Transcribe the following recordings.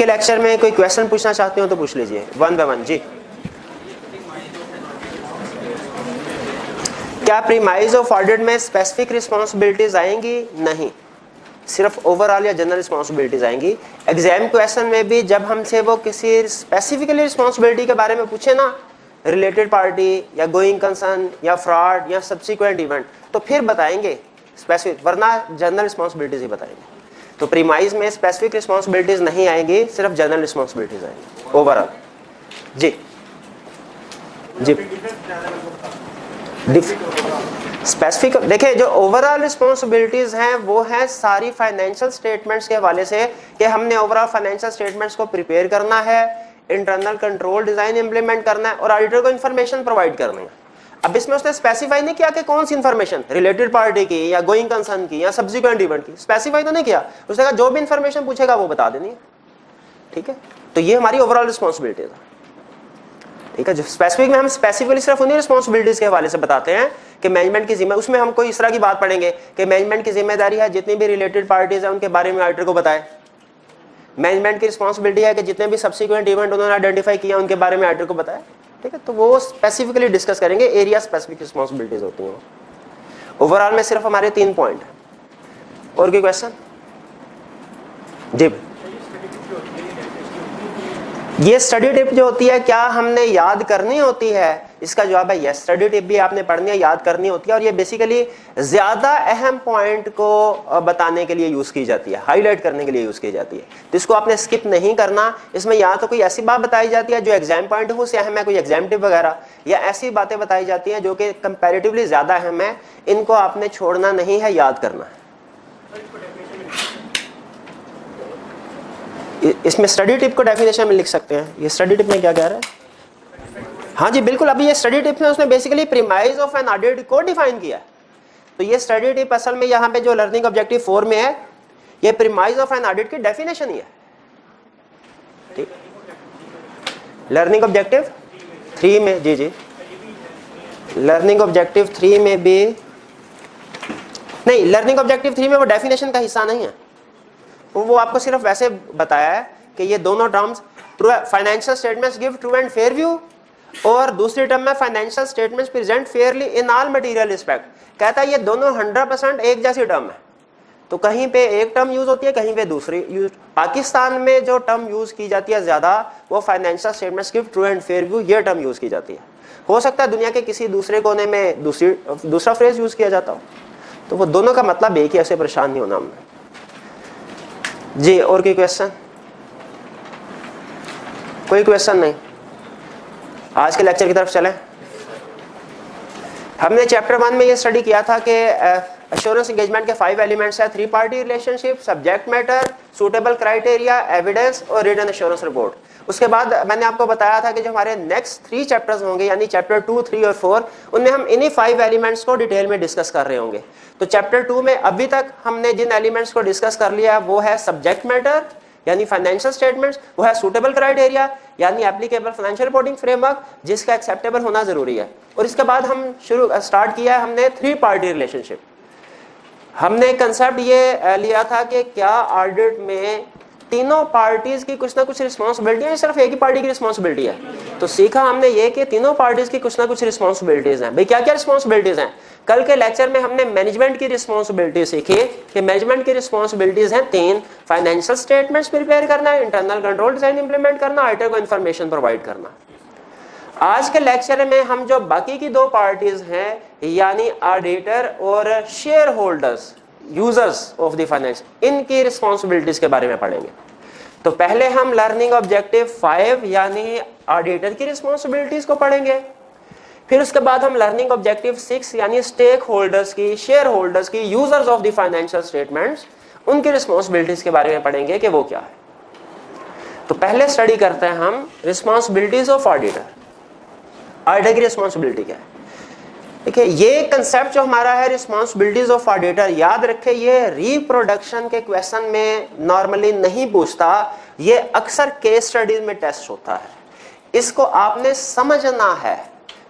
के लेक्चर में कोई क्वेश्चन पूछना चाहते हो तो पूछ लीजिए, 1 बाय 1 जी। क्या प्रीमाइज ऑफ ऑडिट में स्पेसिफिक रिस्पॉन्सिबिलिटीज आएंगी? नहीं, सिर्फ ओवरऑल या जनरल रिस्पॉन्सिबिलिटीज आएंगी। एग्जाम क्वेश्चन में भी जब हमसे वो किसी स्पेसिफिकली रिस्पॉन्सिबिलिटी के बारे में पूछे ना, रिलेटेड पार्टी या गोइंग कंसर्न या फ्रॉड या सब्सिक्वेंट इवेंट, तो फिर बताएंगे स्पेसिफिक, वरना जनरल रिस्पॉन्सिबिलिटीज ही बताएंगे। तो प्रीमाइज में स्पेसिफिक रिस्पॉन्सिबिलिटीज नहीं आएंगी, सिर्फ जनरल रिस्पॉन्सिबिलिटीज आएंगी ओवरऑल जी। जी स्पेसिफिक देखिए, जो ओवरऑल रिस्पॉन्सिबिलिटीज हैं वो है सारी फाइनेंशियल स्टेटमेंट्स के हवाले से कि हमने ओवरऑल फाइनेंशियल स्टेटमेंट्स को प्रिपेयर करना है, इंटरनल कंट्रोल डिजाइन इंप्लीमेंट करना है और ऑडिटर को इन्फॉर्मेशन प्रोवाइड करनी है। अब इसमें उसने स्पेसिफाई नहीं किया कि कौन सी इन्फॉर्मेशन, रिलेटेड पार्टी की या गोइंग कंसर्न की या सब्सिक्वेंट इवेंट की, स्पेसिफाई तो नहीं किया। उसने कहा जो भी इन्फॉर्मेशन पूछेगा वो बता देनी है, ठीक है। तो ये हमारी ओवरऑल रिस्पॉन्सिबिलिटी है, ठीक है। जो स्पेसिफिक में हम स्पेसिफिकली सिर्फ उन्हीं रिस्पॉन्सिबिलिटीज के हवाले से बताते हैं कि मैनेजमेंट की जिम्मेदारी, उसमें हम कोई इस तरह की बात पढ़ेंगे कि मैनेजमेंट की जिम्मेदारी है जितनी भी रिलेटेड पार्टीज है उनके बारे में ऑडिटर को बताए। मैनेजमेंट की रिस्पॉन्सिबिलिटी है कि जितने भी सब्सिक्वेंट इवेंट उन्होंने आइडेंटिफाई किया उनके बारे में ऑडिटर को बताए, ठीक है। तो वो स्पेसिफिकली डिस्कस करेंगे, एरिया स्पेसिफिक रिस्पॉन्सिबिलिटीज होती हैं। ओवरऑल में सिर्फ हमारे 3 पॉइंट। और कोई क्वेश्चन? जी, ये स्टडी टिप जो होती है क्या हमने याद करनी होती है? इसका जवाब है यस, स्टडी टिप भी आपने पढ़नी है, याद करनी होती है। और ये बेसिकली ज्यादा अहम पॉइंट को बताने के लिए यूज की जाती है, हाईलाइट करने के लिए यूज की जाती है। तो इसको आपने स्किप नहीं करना। इसमें या तो कोई ऐसी बात बताई जाती है जो एग्जाम पॉइंट हो से अहम है, कोई एग्जाम टिप वगैरह, या ऐसी बातें बताई जाती हैं जो कि कंपैरेटिवली ज्यादा अहम है। इनको आपने छोड़ना नहीं है, याद करना है। इसमें स्टडी टिप को डेफिनेशन में लिख सकते हैं। ये स्टडी टिप में क्या कह रहा है? हाँ जी बिल्कुल, अभी ये स्टडी टिप में उसने basically premise of an audit को डिफाइन किया है। तो ये स्टडी टिप असल में यहाँ पे जो लर्निंग ऑब्जेक्टिव 4 में है, ये प्रीमाइज ऑफ एन ऑडिट की डेफिनेशन ही है, ठीक। लर्निंग ऑब्जेक्टिव 3 में, जी जी, लर्निंग ऑब्जेक्टिव 3 में भी नहीं, लर्निंग ऑब्जेक्टिव 3 में वो डेफिनेशन का हिस्सा नहीं है। वो आपको सिर्फ वैसे बताया है कि ये दोनों terms, true financial statements give true and fair view, और दूसरी टर्म में financial statements present Fairlie in all material respect. कहता है ये दोनों 100% एक जैसी टर्म है। तो कहीं पे एक टर्म यूज होती है, कहीं पे दूसरी यूज। पाकिस्तान में जो टर्म यूज की जाती है ज्यादा, वो financial statements give true and fair view, ये टर्म यूज की जाती है। हो सकता है दुनिया के किसी दूसरे कोने में दूसरा फ्रेज यूज किया जाता हो। तो वो दोनों का मतलब एक ही, ऐसे परेशान नहीं होना हमने जी। और कोई क्वेश्चन? कोई क्वेश्चन नहीं? आज के लेक्चर की तरफ चलें। हमने चैप्टर 1 में ये स्टडी किया था कि एश्योरेंस एंगेजमेंट के 5 एलिमेंट्स है: 3 party relationship, subject matter, suitable criteria, evidence और रिटन एश्योरेंस रिपोर्ट। उसके बाद मैंने आपको बताया था कि जो हमारे नेक्स्ट 3 चैप्टर्स होंगे, यानी चैप्टर 2, 3 और 4, उनमें हम इन्हीं 5 एलिमेंट्स को डिटेल में डिस्कस कर रहे होंगे। तो चैप्टर 2 में अभी तक हमने जिन एलिमेंट्स को डिस्कस कर लिया वो है सब्जेक्ट मैटर यानी फाइनेंशियल स्टेटमेंट्स, वो है सूटेबल क्राइटेरिया यानी एप्लीकेबल फाइनेंशियल रिपोर्टिंग फ्रेमवर्क जिसका एक्सेप्टेबल होना जरूरी है। और इसके बाद हम स्टार्ट किया है हमने 3 पार्टी रिलेशनशिप। हमने कंसेप्ट ये लिया था कि क्या ऑडिट में तीनों पार्टीज की कुछ ना कुछ रिस्पांसिबिलिटी है, सिर्फ एक ही पार्टी की रिस्पांसिबिलिटी है। तो सीखा हमने ये कि तीनों पार्टीज की कुछ ना कुछ रिस्पांसिबिलिटीज हैं। भाई क्या क्या रिस्पांसिबिलिटीज हैं? कल के लेक्चर में हमने मैनेजमेंट की रिस्पांसिबिलिटी सीखी कि मैनेजमेंट की रिस्पांसिबिलिटीज हैं 3: फाइनेंशियल स्टेटमेंट्स प्रिपेयर करना, इंटरनल कंट्रोल डिजाइन इंप्लीमेंट करना, ऑडिटर को इन्फॉर्मेशन प्रोवाइड करना। आज के लेक्चर में हम जो बाकी की 2 पार्टीज हैं यानी ऑडिटर और share holders, users of the finance, इनकी रिस्पांसिबिलिटीज के बारे में पढ़ेंगे। तो पहले हम लर्निंग ऑब्जेक्टिव 5 यानी ऑडिटर की रिस्पांसिबिलिटीज को पढ़ेंगे। फिर उसके बाद हम लर्निंग ऑब्जेक्टिव 6 यानी स्टेक होल्डर्स की, शेयर होल्डर्स की, users of the financial statements, उनकी रिस्पांसिबिलिटीज के बारे में पढ़ेंगे कि वो क्या है। तो पहले स्टडी करते हैं हम रिस्पांसिबिलिटीज ऑफ ऑडिटर। ऑडिटर की रिस्पांसिबिलिटी क्या है? देखिए ये कंसेप्ट जो हमारा है रिस्पांसिबिलिटीज ऑफ ऑडिटर, याद रखें ये रिप्रोडक्शन के क्वेश्चन में नॉर्मली नहीं पूछता, ये अक्सर केस स्टडीज में टेस्ट होता है। इसको आपने समझना है,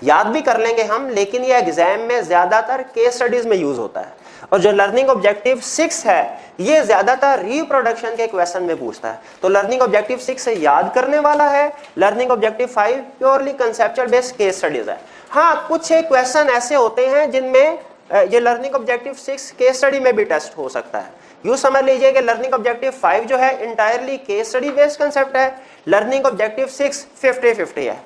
याद भी कर लेंगे हम, लेकिन ये एग्जाम में ज्यादातर केस स्टडीज में यूज होता है। और जो लर्निंग ऑब्जेक्टिव 6 है ये ज्यादातर रिप्रोडक्शन के क्वेश्चन में पूछता है। तो लर्निंग ऑब्जेक्टिव 6 से याद करने वाला है, learning objective 5 purely conceptual based case studies है। हाँ, कुछ एक क्वेश्चन ऐसे होते हैं जिनमें ये लर्निंग ऑब्जेक्टिव 6 केस स्टडी में भी टेस्ट हो सकता है। यूं समझ लीजिए कि लर्निंग ऑब्जेक्टिव 5 जो है entirely case study based concept है, लर्निंग ऑब्जेक्टिव 6 50-50 है।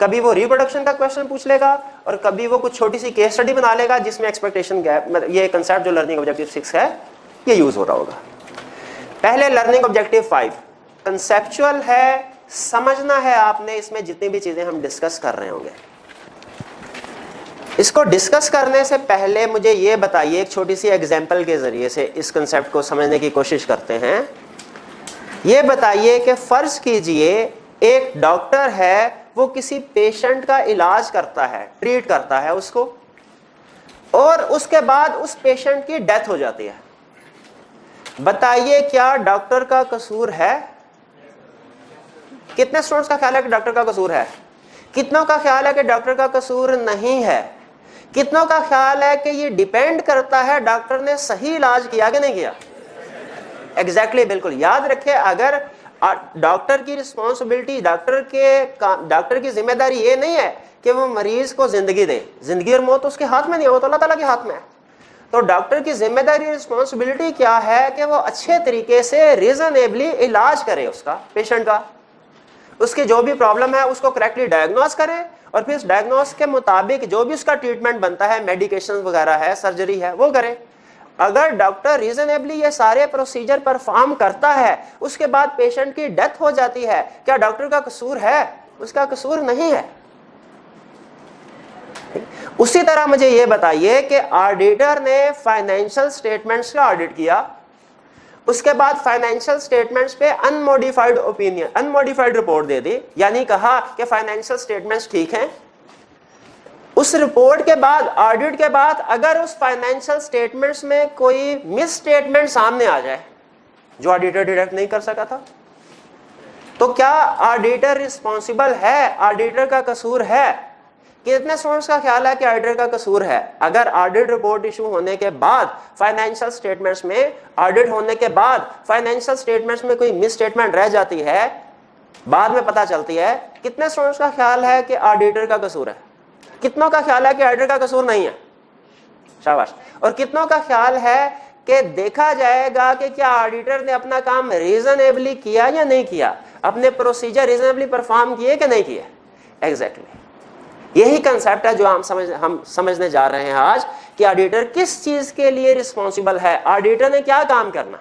कभी वो रिप्रोडक्शन का क्वेश्चन पूछ लेगा और कभी वो कुछ छोटी सी केस स्टडी बना लेगा जिसमें एक्सपेक्टेशन गैप, ये कंसेप्ट जो लर्निंग ऑब्जेक्टिव 6 है ये यूज हो रहा होगा। पहले लर्निंग ऑब्जेक्टिव 5 कंसेप्चुअल है, समझना है आपने इसमें जितनी भी चीजें हम डिस्कस कर रहे होंगे। इसको डिस्कस करने से पहले मुझे ये बताइए, एक छोटी सी एग्जांपल के जरिए से इस कंसेप्ट को समझने की कोशिश करते हैं। ये बताइए कि फर्ज कीजिए एक डॉक्टर है, वो किसी पेशेंट का इलाज करता है, ट्रीट करता है उसको, और उसके बाद उस पेशेंट की डेथ हो जाती है। बताइए क्या डॉक्टर का कसूर है? कितने स्टूडेंट्स का ख्याल है कि डॉक्टर का कसूर है? कितनों का ख्याल है कि डॉक्टर का कसूर नहीं है? कितनों का ख्याल है कि ये डिपेंड करता है डॉक्टर ने सही इलाज किया कि नहीं किया? एग्जैक्टली, बिल्कुल याद रखें, अगर डॉक्टर की रिस्पॉन्सिबिलिटी, डॉक्टर की जिम्मेदारी ये नहीं है कि वो मरीज को जिंदगी दे, जिंदगी और मौत उसके हाथ में नहीं है, वो तो अल्लाह ताला के हाथ में है। तो डॉक्टर की जिम्मेदारी, रिस्पॉन्सिबिलिटी क्या है कि वो अच्छे तरीके से रीजनेबली इलाज करे उसका, पेशेंट का, उसकी जो भी प्रॉब्लम है उसको करेक्टली डायग्नोस करे और फिर उस डायग्नोस के मुताबिक जो भी उसका ट्रीटमेंट बनता है, मेडिकेशन वगैरह है, सर्जरी है, वो करे। अगर डॉक्टर रीजनेबली ये सारे प्रोसीजर परफॉर्म करता है, उसके बाद पेशेंट की डेथ हो जाती है, क्या डॉक्टर का कसूर है? उसका कसूर नहीं है। उसी तरह मुझे ये बताइए कि ऑडिटर ने फाइनेंशियल स्टेटमेंट्स का ऑडिट किया, उसके बाद फाइनेंशियल स्टेटमेंट्स पे अनमॉडिफाइड ओपिनियन, अनमॉडिफाइड रिपोर्ट दे दी, यानी कहा कि फाइनेंशियल स्टेटमेंट्स ठीक हैं। उस रिपोर्ट के बाद, ऑडिट के बाद, अगर उस फाइनेंशियल स्टेटमेंट्स में कोई मिस स्टेटमेंट सामने आ जाए जो ऑडिटर डिटेक्ट नहीं कर सका था, तो क्या ऑडिटर रिस्पॉन्सिबल है? ऑडिटर का कसूर है? कितने स्टूडेंट्स का ख्याल है कि ऑडिटर का कसूर है? अगर ऑडिट रिपोर्ट इशू होने के बाद फाइनेंशियल स्टेटमेंट्स में, ऑडिट होने के बाद फाइनेंशियल स्टेटमेंट्स में कोई मिस स्टेटमेंट रह जाती है, बाद में पता चलती है, कितने स्टूडेंट्स का ख्याल है कि ऑडिटर का कसूर है? कितनों का ख्याल है कि ऑडिटर का कसूर नहीं है? शाबाश। और कितनों का ख्याल है कि देखा जाएगा कि क्या ऑडिटर ने अपना काम रीजनेबली किया या नहीं किया, अपने प्रोसीजर रीजनेबली परफॉर्म किए कि नहीं किए? एग्जैक्टली यही कंसेप्ट है जो हम समझने जा रहे हैं आज, कि ऑडिटर किस चीज के लिए रिस्पॉन्सिबल है, ऑडिटर ने क्या काम करना।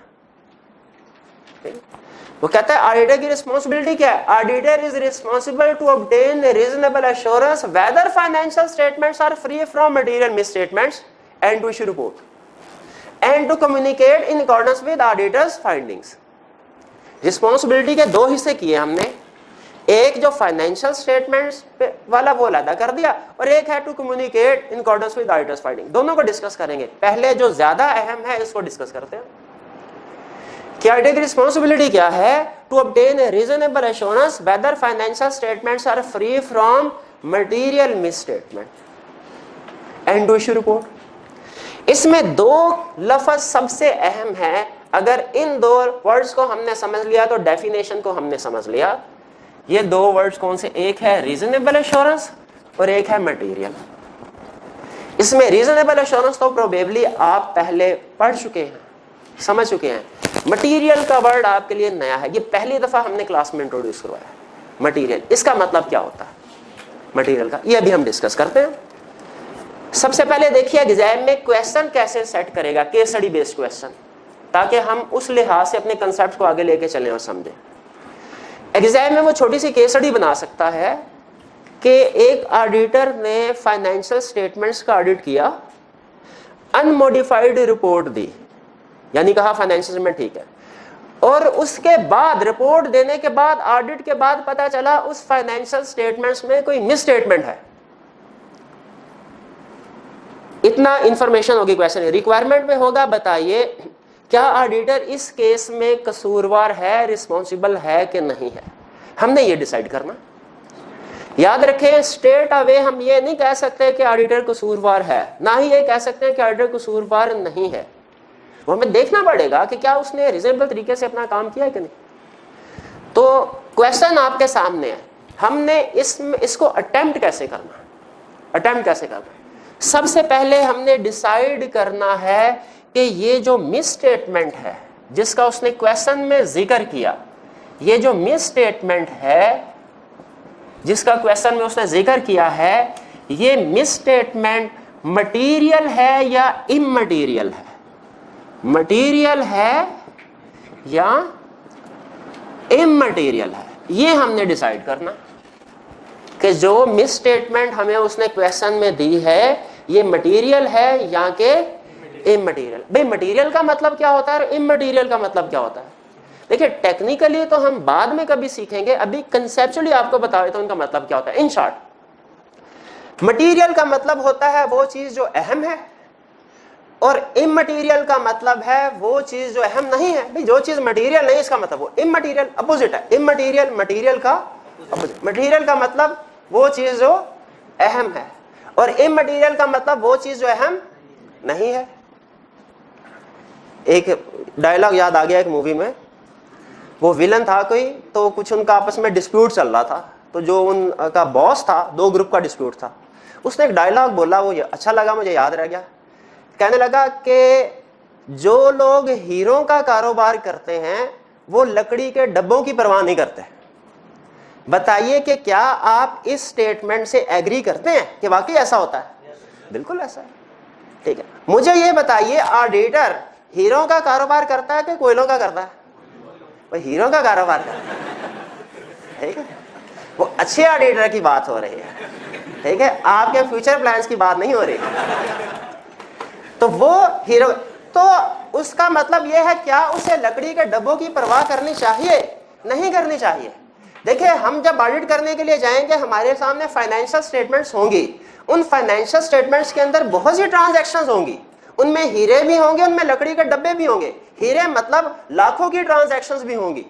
वो कहता है ऑडिटर की रिस्पॉन्सिबिलिटी क्या है? Auditor is responsible to obtain reasonable assurance whether financial statements are free from material misstatements and to issue report and to communicate in accordance with auditors findings. Responsibility के दो हिस्से किए हमने, एक जो फाइनेंशियल स्टेटमेंट्स वाला वो अदा कर दिया, और एक है to communicate in accordance with auditors finding. दोनों को डिस्कस करेंगे। पहले जो ज्यादा अहम है इसको डिस्कस करते हैं कि ऑडिटर की रिस्पॉन्सिबिलिटी क्या है? To obtain a reasonable assurance whether financial statements are free from material misstatement and to issue report. इसमें दो लफ्ज सबसे अहम है। अगर इन दो वर्ड्स को हमने समझ लिया तो डेफिनेशन को हमने समझ लिया। ये दो वर्ड्स कौन से? एक है रीजनेबल एश्योरेंस और एक है मटेरियल। इसमें रीजनेबल एश्योरेंस तो प्रोबेबली आप पहले पढ़ चुके हैं, समझ चुके हैं। मटेरियल का वर्ड आपके लिए नया है, ये पहली दफा हमने क्लास में इंट्रोड्यूस करवाया है। मटेरियल, इसका मतलब क्या होता है मटेरियल का, ये अभी हम डिस्कस करते हैं। सबसे पहले देखिए एग्जाम में क्वेश्चन कैसे सेट करेगा, केस स्टडी बेस्ड क्वेश्चन, ताकि हम उस लिहाज से अपने कंसेप्ट को आगे लेके चलें और समझें। एग्जाम में वो छोटी सी केस स्टडी बना सकता है कि एक ऑडिटर ने फाइनेंशियल स्टेटमेंट्स का ऑडिट किया, अनमॉडिफाइड रिपोर्ट दी, यानी कहा फाइनेंशियल स्टेटमेंट ठीक है, और उसके बाद रिपोर्ट देने के बाद, ऑडिट के बाद पता चला उस फाइनेंशियल स्टेटमेंट्स में कोई मिस स्टेटमेंट है। इतना इंफॉर्मेशन होगी क्वेश्चन रिक्वायरमेंट में होगा। बताइए क्या ऑडिटर इस केस में कसूरवार है, रिस्पॉन्सिबल है कि नहीं है? हमने ये डिसाइड करना। याद रखें, स्ट्रेट अवे हम ये नहीं कह सकते कि ऑडिटर कसूरवार है, ना ही ये कह सकते हैं कि ऑडिटर कसूरवार नहीं है। वो हमें देखना पड़ेगा कि क्या उसने रिजनेबल तरीके से अपना काम किया है कि नहीं। तो क्वेश्चन आपके सामने है, हमने इसको अटेम्प्ट कैसे करना, अटेम्प्ट कैसे करना। सबसे पहले हमने डिसाइड करना है कि ये जो मिस स्टेटमेंट है जिसका उसने क्वेश्चन में जिक्र किया, ये जो मिस स्टेटमेंट है जिसका क्वेश्चन में उसने जिक्र किया है, ये मिस स्टेटमेंट मटीरियल है या इममटीरियल है, मटीरियल है या इममटीरियल है। ये हमने डिसाइड करना कि जो मिस स्टेटमेंट हमें उसने क्वेश्चन में दी है ये मटीरियल है या के इममटीरियल। भाई मटीरियल का मतलब क्या होता है और इममटीरियल का मतलब क्या होता है? देखिए टेक्निकली तो हम बाद में कभी सीखेंगे, अभी कंसेप्चुअली आपको बता देता हूं उनका मतलब क्या होता है। इन शॉर्ट, मटीरियल का मतलब होता है वो चीज जो अहम है, और इममटीरियल का मतलब है वो चीज जो अहम नहीं है। भाई जो चीज मटीरियल नहीं इसका मतलब वो इममटीरियल, अपोजिट है। इममटीरियल मटीरियल का अपोजिट। मटीरियल का मतलब वो चीज जो अहम है, और इममटीरियल का मतलब वो चीज जो अहम नहीं है। एक डायलॉग याद आ गया एक मूवी में, वो विलन था कोई, तो कुछ उनका आपस में डिस्प्यूट चल रहा था, तो जो उनका बॉस था, दो ग्रुप का डिस्प्यूट था, उसने एक डायलॉग बोला, वो अच्छा लगा, मुझे याद रह गया। कहने लगा कि जो लोग हीरो का कारोबार करते हैं वो लकड़ी के डब्बों की परवाह नहीं करते। बताइए कि क्या आप इस स्टेटमेंट से एग्री करते हैं कि वाकई ऐसा होता है? बिल्कुल ऐसा है। ठीक है, मुझे ये बताइए, ऑडिटर हीरो का कारोबार करता है कि कोयलों का करता है? वो हीरो का कारोबार करता है। ठीक है, वो अच्छे ऑडिटर की बात हो रही है। ठीक है, आपके फ्यूचर प्लान्स की बात नहीं हो रही। तो वो हीरो, तो उसका मतलब यह है क्या उसे लकड़ी के डब्बों की परवाह करनी चाहिए? नहीं करनी चाहिए। देखिए हम जब ऑडिट करने के लिए जाएंगे हमारे सामने फाइनेंशियल स्टेटमेंट्स होंगी, उन फाइनेंशियल स्टेटमेंट्स के अंदर बहुत सी ट्रांजैक्शंस होंगी, उनमें हीरे भी होंगे, उनमें लकड़ी के डब्बे भी होंगे। हीरे मतलब लाखों की ट्रांजैक्शंस भी होंगी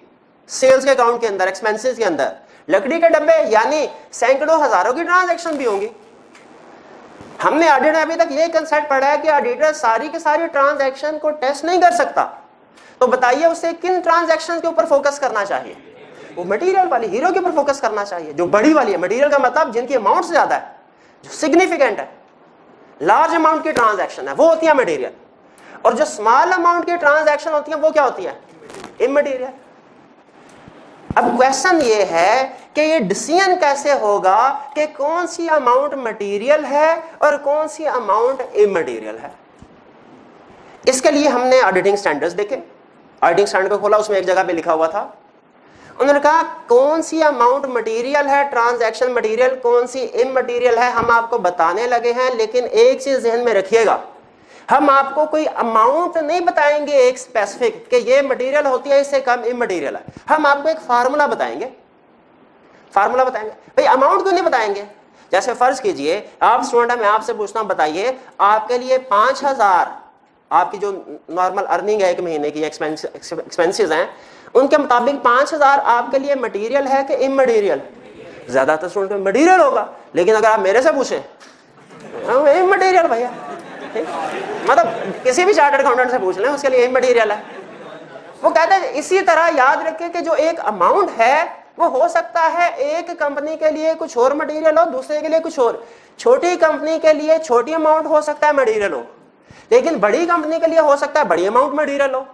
सेल्स के अकाउंट के अंदर, एक्सपेंसेस के अंदर। लकड़ी के डब्बे यानी सैकड़ों हजारों की ट्रांजैक्शन भी होंगी। हमने ऑडिट में अभी तक ये कंसेप्ट पढ़ा है कि ऑडिटर सारी की सारी ट्रांजैक्शन को टेस्ट नहीं कर सकता। तो बताइए उसे किन ट्रांजैक्शन के ऊपर फोकस करना चाहिए? वो मटेरियल वाली, हीरो के ऊपर फोकस करना चाहिए, जो बड़ी वाली है। मटेरियल का मतलब जिनकी अमाउंट ज्यादा है, जो सिग्निफिकेंट है, लार्ज अमाउंट की ट्रांजैक्शन है, वो होती है मटेरियल। और जो स्मॉल अमाउंट की ट्रांजैक्शन होती है वो क्या होती है? इममटेरियल। अब क्वेश्चन ये है कि ये डिसीजन कैसे होगा कि कौन सी अमाउंट मटेरियल है और कौन सी अमाउंट इममटेरियल है? इसके लिए हमने ऑडिटिंग स्टैंडर्ड्स देखे। ऑडिटिंग स्टैंडर्ड को खोला, उसमें एक जगह पे लिखा हुआ था, उन्होंने कहा कौन सी अमाउंट मटेरियल है, ट्रांजैक्शन मटेरियल, कौन सी इममटेरियल है, हम आपको बताने लगे हैं। लेकिन एक चीज ध्यान में रखिएगा, हम आपको कोई अमाउंट नहीं बताएंगे एक स्पेसिफिक कि ये मटेरियल होती है, इससे कम इममटेरियल है। हम आपको एक फार्मूला बताएंगे, फार्मूला बताएंगे। भाई अमाउंट क्यों नहीं बताएंगे? जैसे फर्ज कीजिए आप स्टूडेंट है, मैं आपसे पूछता हूं, बताइए आपके लिए 5000 आपकी जो नॉर्मल अर्निंग है एक महीने की, एक्सपेंसेस हैं, उनके मुताबिक 5000 आपके लिए मटेरियल है कि इममटेरियल? ज्यादातर स्टूडेंट में मटेरियल होगा, लेकिन अगर आप मेरे से पूछें इममटेरियल भैया, मतलब किसी भी चार्टर्ड अकाउंटेंट से पूछ लें उसके लिए इममटेरियल है। वो कहते हैं इसी तरह याद रखें कि जो एक अमाउंट है वो हो सकता है एक कंपनी के लिए कुछ और मटेरियल हो, दूसरे के लिए कुछ और। छोटी कंपनी के लिए छोटी अमाउंट हो सकता है मटेरियल हो, लेकिन बड़ी कंपनी के लिए हो सकता है बड़ी अमाउंट मटेरियल हो।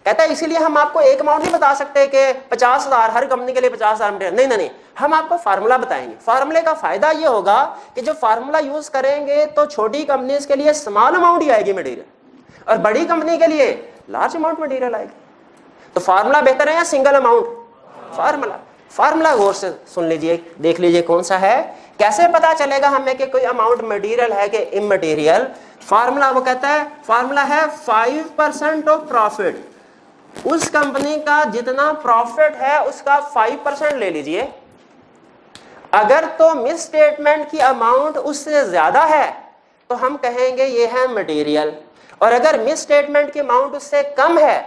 कहता है इसीलिए हम आपको एक अमाउंट नहीं बता सकते कि 50,000 हर कंपनी के लिए 50,000 मटेरियल, नहीं नहीं नहीं, हम आपको फार्मूला बताएंगे। फार्मूले का फायदा ये होगा कि जो फार्मूला यूज करेंगे तो छोटी कंपनीज के लिए स्मॉल अमाउंट ही आएगी मटेरियल, और बड़ी कंपनी के लिए लार्ज अमाउंट मटेरियल आएगी। तो फार्मूला बेहतर है या सिंगल अमाउंट? फार्मूला। फार्मूला गौर से सुन लीजिए, देख लीजिए कौन सा है, कैसे पता चलेगा हमें कि कोई अमाउंट मटेरियल है कि इममटेरियल। फार्मूला वो कहता है, फार्मूला है 5% ऑफ प्रॉफिट। उस कंपनी का जितना प्रॉफिट है उसका 5% ले लीजिए। अगर तो मिस स्टेटमेंट की अमाउंट उससे ज्यादा है तो हम कहेंगे ये है मटेरियल, और अगर मिस स्टेटमेंट की अमाउंट उससे कम है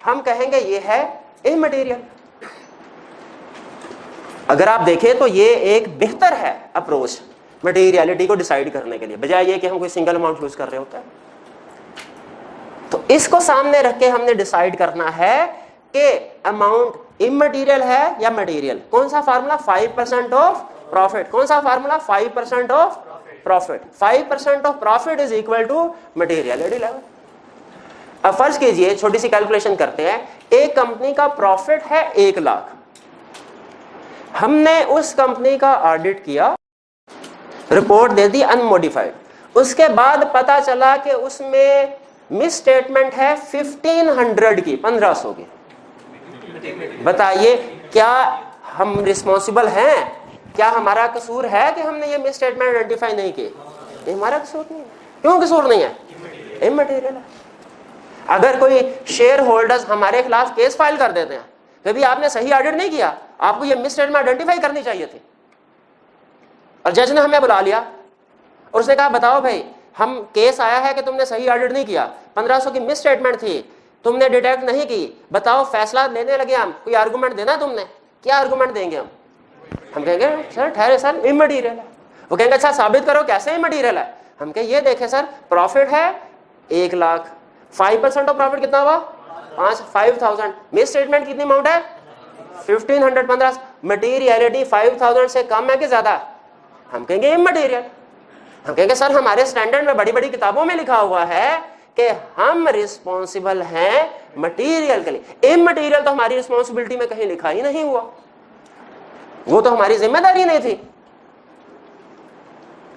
हम कहेंगे ये है इममटेरियल। अगर आप देखें तो ये एक बेहतर है अप्रोच मटेरियलिटी को डिसाइड करने के लिए, बजाय ये कि हम कोई सिंगल अमाउंट यूज कर रहे होता है। तो इसको सामने रख के हमने डिसाइड करना है कि अमाउंट इमटेरियल है या मटेरियल। कौन सा फार्मूला? 5% of profit. कौन सा formula? 5% of profit. 5% of profit is equal to materiality level. अब फर्ज कीजिए, छोटी सी कैलकुलेशन करते हैं, एक कंपनी का प्रॉफिट है 1 लाख, हमने उस कंपनी का ऑडिट किया, रिपोर्ट दे दी अनमोडिफाइड, उसके बाद पता चला कि उसमें मिस स्टेटमेंट है 1500 की, 1500 की। बताइए क्या हम रिस्पॉन्सिबल हैं? क्या हमारा कसूर है कि हमने ये मिस स्टेटमेंट आइडेंटिफाई नहीं की? ये हमारा कसूर नहीं है। क्यों कसूर नहीं है? इमटेरियल है। अगर कोई शेयर होल्डर्स हमारे खिलाफ केस फाइल कर देते हैं, कभी आपने सही ऑडिट नहीं किया, आपको ये मिस स्टेटमेंट आइडेंटिफाई करनी चाहिए थी, और जज ने हमें बुला लिया और उसने कहा बताओ भाई, हम केस आया है कि तुमने सही ऑडिट नहीं किया, 1500 की मिस स्टेटमेंट थी, तुमने डिटेक्ट नहीं की, बताओ फैसला लेने लगे हम, कोई आर्गुमेंट देना तुमने? क्या आर्गुमेंट देंगे हम कहेंगे सर ठहरे सर इमटेरियल है। वो कहेंगे अच्छा साबित करो कैसे इमटेरियल है। हम कहें ये देखें सर, प्रॉफिट है 1 लाख, 5% ऑफ प्रॉफिट कितना हुआ? 5000। मिस स्टेटमेंट कितनी अमाउंट है? 1500, 1500। मटेरियलिटी 5000 से कम है कि ज्यादा? हम कहेंगे इमटेरियल। हम कहेंगे सर हमारे स्टैंडर्ड में बड़ी बड़ी किताबों में लिखा हुआ है कि हम रिस्पॉन्सिबल हैं मटेरियल के लिए, इमटेरियल तो हमारी रिस्पॉन्सिबिलिटी में कहीं लिखा ही नहीं हुआ, वो तो हमारी जिम्मेदारी नहीं थी।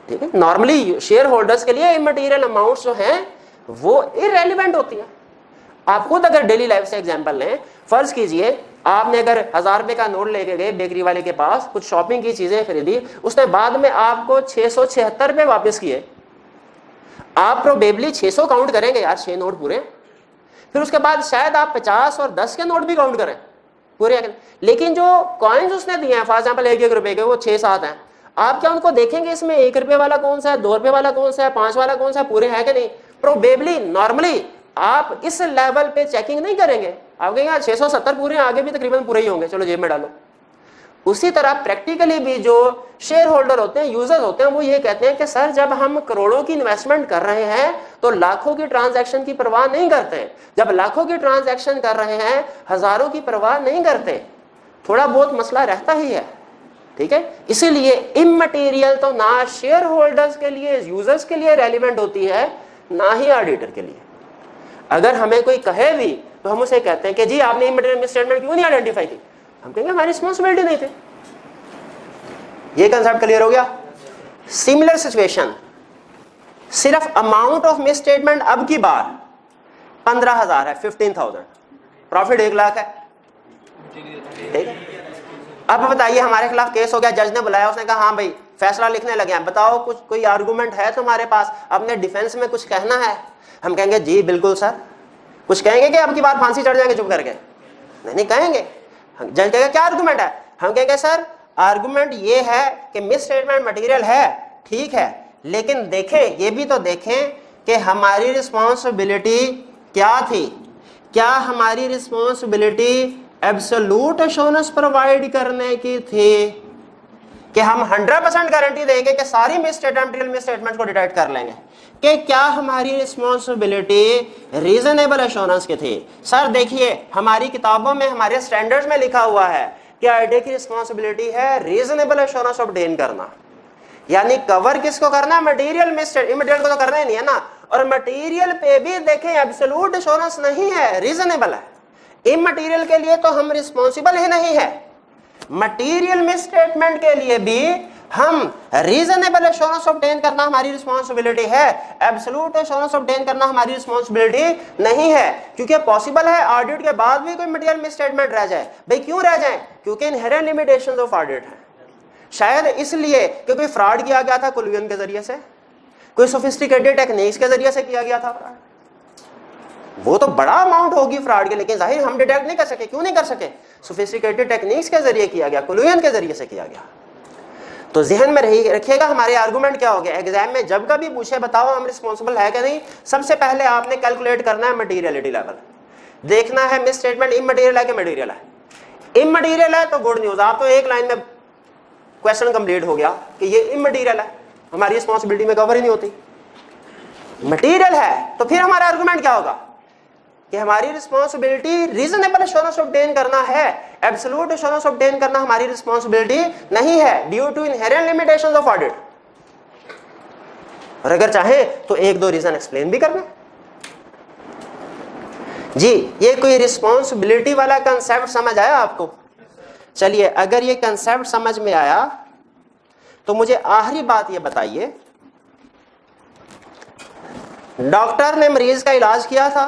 ठीक है, नॉर्मली शेयर होल्डर्स के लिए इमटेरियल अमाउंट्स जो हैं वो इररेलेवेंट होती हैं। आप खुद अगर डेली लाइफ से एग्जांपल लें, फर्ज कीजिए आपने अगर 1000 रुपए का नोट लेके गए बेकरी वाले के पास, कुछ शॉपिंग की चीजें खरीदी, उसने बाद में आपको 676 रुपए वापस किए, आप प्रोबेबली 600 काउंट करेंगे यार, 6 नोट पूरे, फिर उसके बाद शायद आप 50 और 10 के नोट भी काउंट करें पूरे। लेकिन जो कॉइन्स उसने दिए हैं, फॉर एग्जाम्पल 1-1 रुपए के, वो 6-7 हैं, आप क्या उनको देखेंगे इसमें 1 रुपए वाला कौन सा है, 2 रुपए वाला कौन सा है, 5 वाला कौन सा है, पूरे है कि नहीं? प्रोबेबली नॉर्मली आप इस लेवल पे चेकिंग नहीं करेंगे, आप कहेंगे 670 पूरे हैं, आगे भी तकरीबन पूरे ही होंगे, चलो जेब में डालो। उसी तरह प्रैक्टिकली भी जो शेयर होल्डर होते हैं, यूजर्स होते हैं, वो ये कहते हैं कि सर जब हम करोड़ों की इन्वेस्टमेंट कर रहे हैं तो लाखों की ट्रांजैक्शन की परवाह नहीं करते, जब लाखों की ट्रांजैक्शन कर रहे हैं हजारों की परवाह नहीं करते, थोड़ा बहुत मसला रहता ही है। ठीक है, इसीलिए इमटेरियल तो ना शेयर होल्डर्स के लिए, यूजर्स के लिए रेलिवेंट होती है, ना ही ऑडिटर के लिए। अगर हमें कोई कहे भी तो हम उसे कहते हैं कि जी आपने इमटेरियल मिस स्टेटमेंट क्यों नहीं आइडेंटिफाई की, हम कहेंगे हमारी रिस्पॉन्सिबिलिटी नहीं थी। ये कंसेप्ट क्लियर हो गया? सिमिलर सिचुएशन, सिर्फ अमाउंट ऑफ मिस स्टेटमेंट अब की बार 15,000 है, 15,000, प्रॉफिट 1 लाख है। ठीक है, अब बताइए हमारे खिलाफ केस हो गया, जज ने बुलाया, उसने कहा हाँ भाई फैसला लिखने लगे हैं, बताओ कुछ कोई आर्गुमेंट है तुम्हारे पास, अपने डिफेंस में कुछ कहना है? हम कहेंगे जी बिल्कुल सर। कुछ कहेंगे कि अब की बार फांसी चढ़ जाएंगे चुप करके? नहीं कहेंगे। जज कहेगा क्या आर्गुमेंट है? हम कहेंगे सर आर्गुमेंट ये है कि मिस स्टेटमेंट मटेरियल है, ठीक है, लेकिन देखें, ये भी तो देखें कि हमारी रिस्पॉन्सिबिलिटी क्या थी। क्या हमारी रिस्पॉन्सिबिलिटी एब्सोल्यूट एश्योरेंस प्रोवाइड करने की थी कि हम 100% गारंटी देंगे कि सारी मिस स्टेटमेंट को डिटेक्ट कर लेंगे, कि क्या हमारी रिस्पॉन्सिबिलिटी रीजनेबल एश्योरेंस की थी? सर देखिए हमारी किताबों में, हमारे स्टैंडर्ड्स में लिखा हुआ है कि ऑडिटर की रिस्पॉन्सिबिलिटी है रीजनेबल एश्योरेंस ऑब्टेन करना, यानी कवर किसको करना? मटेरियल मिस इमटेरियल को तो करना ही नहीं है ना। और मटेरियल पे भी देखें एब्सोल्यूट एश्योरेंस नहीं है, रीजनेबल है। इमटेरियल के लिए तो हम रिस्पॉन्सिबल ही नहीं है, मटेरियल मिस स्टेटमेंट के लिए भी हम रीजनेबल एश्योरेंस ऑब्टेन करना हमारी रिस्पॉन्सिबिलिटी है, एब्सोल्यूट एश्योरेंस ऑब्टेन करना हमारी रिस्पॉन्सिबिलिटी नहीं है। क्योंकि पॉसिबल है ऑडिट के बाद भी कोई मटेरियल मिस स्टेटमेंट रह जाए। भाई क्यों रह जाए? क्योंकि इनहेरेंट लिमिटेशंस ऑफ ऑडिट है। शायद इसलिए कि कोई फ्रॉड किया गया था कोलुजन के जरिए से, कोई सोफिस्टिकेटेड टेक्निक्स के जरिए से किया गया था फ्रॉड, वो तो बड़ा अमाउंट होगी फ्रॉड के, लेकिन जाहिर हम डिटेक्ट नहीं कर सके। क्यों नहीं कर सके? सोफिस्टिकेटेड टेक्निक्स के जरिए किया गया, कोलुजन के जरिए से किया गया। तो जहन में रखिएगा हमारे आर्गुमेंट क्या हो गया। एग्जाम में जब कभी पूछे बताओ हम रिस्पॉन्सिबल है कि नहीं, सबसे पहले आपने कैलकुलेट करना है मटेरियलिटी लेवल, देखना है मिस स्टेटमेंट इमटेरियल है कि मटेरियल है। इमटेरियल है तो गुड न्यूज, आप तो एक लाइन में क्वेश्चन कंप्लीट हो गया कि ये इमटेरियल है, हमारी रिस्पॉन्सिबिलिटी में कवर ही नहीं होती। मटेरियल है तो फिर हमारा आर्गुमेंट क्या होगा कि हमारी रिस्पॉन्सिबिलिटी रीजनेबल एश्योरेंस ऑब्टेन करना है, एब्सोल्यूट एश्योरेंस ऑब्टेन करना हमारी रिस्पॉन्सिबिलिटी नहीं है due to inherent limitations of audit. और अगर चाहे तो एक दो रीजन एक्सप्लेन भी करना। जी, ये कोई रिस्पॉन्सिबिलिटी वाला कंसेप्ट समझ आया आपको? चलिए, अगर ये कंसेप्ट समझ में आया तो मुझे आखिरी बात ये बताइए, डॉक्टर ने मरीज का इलाज किया था,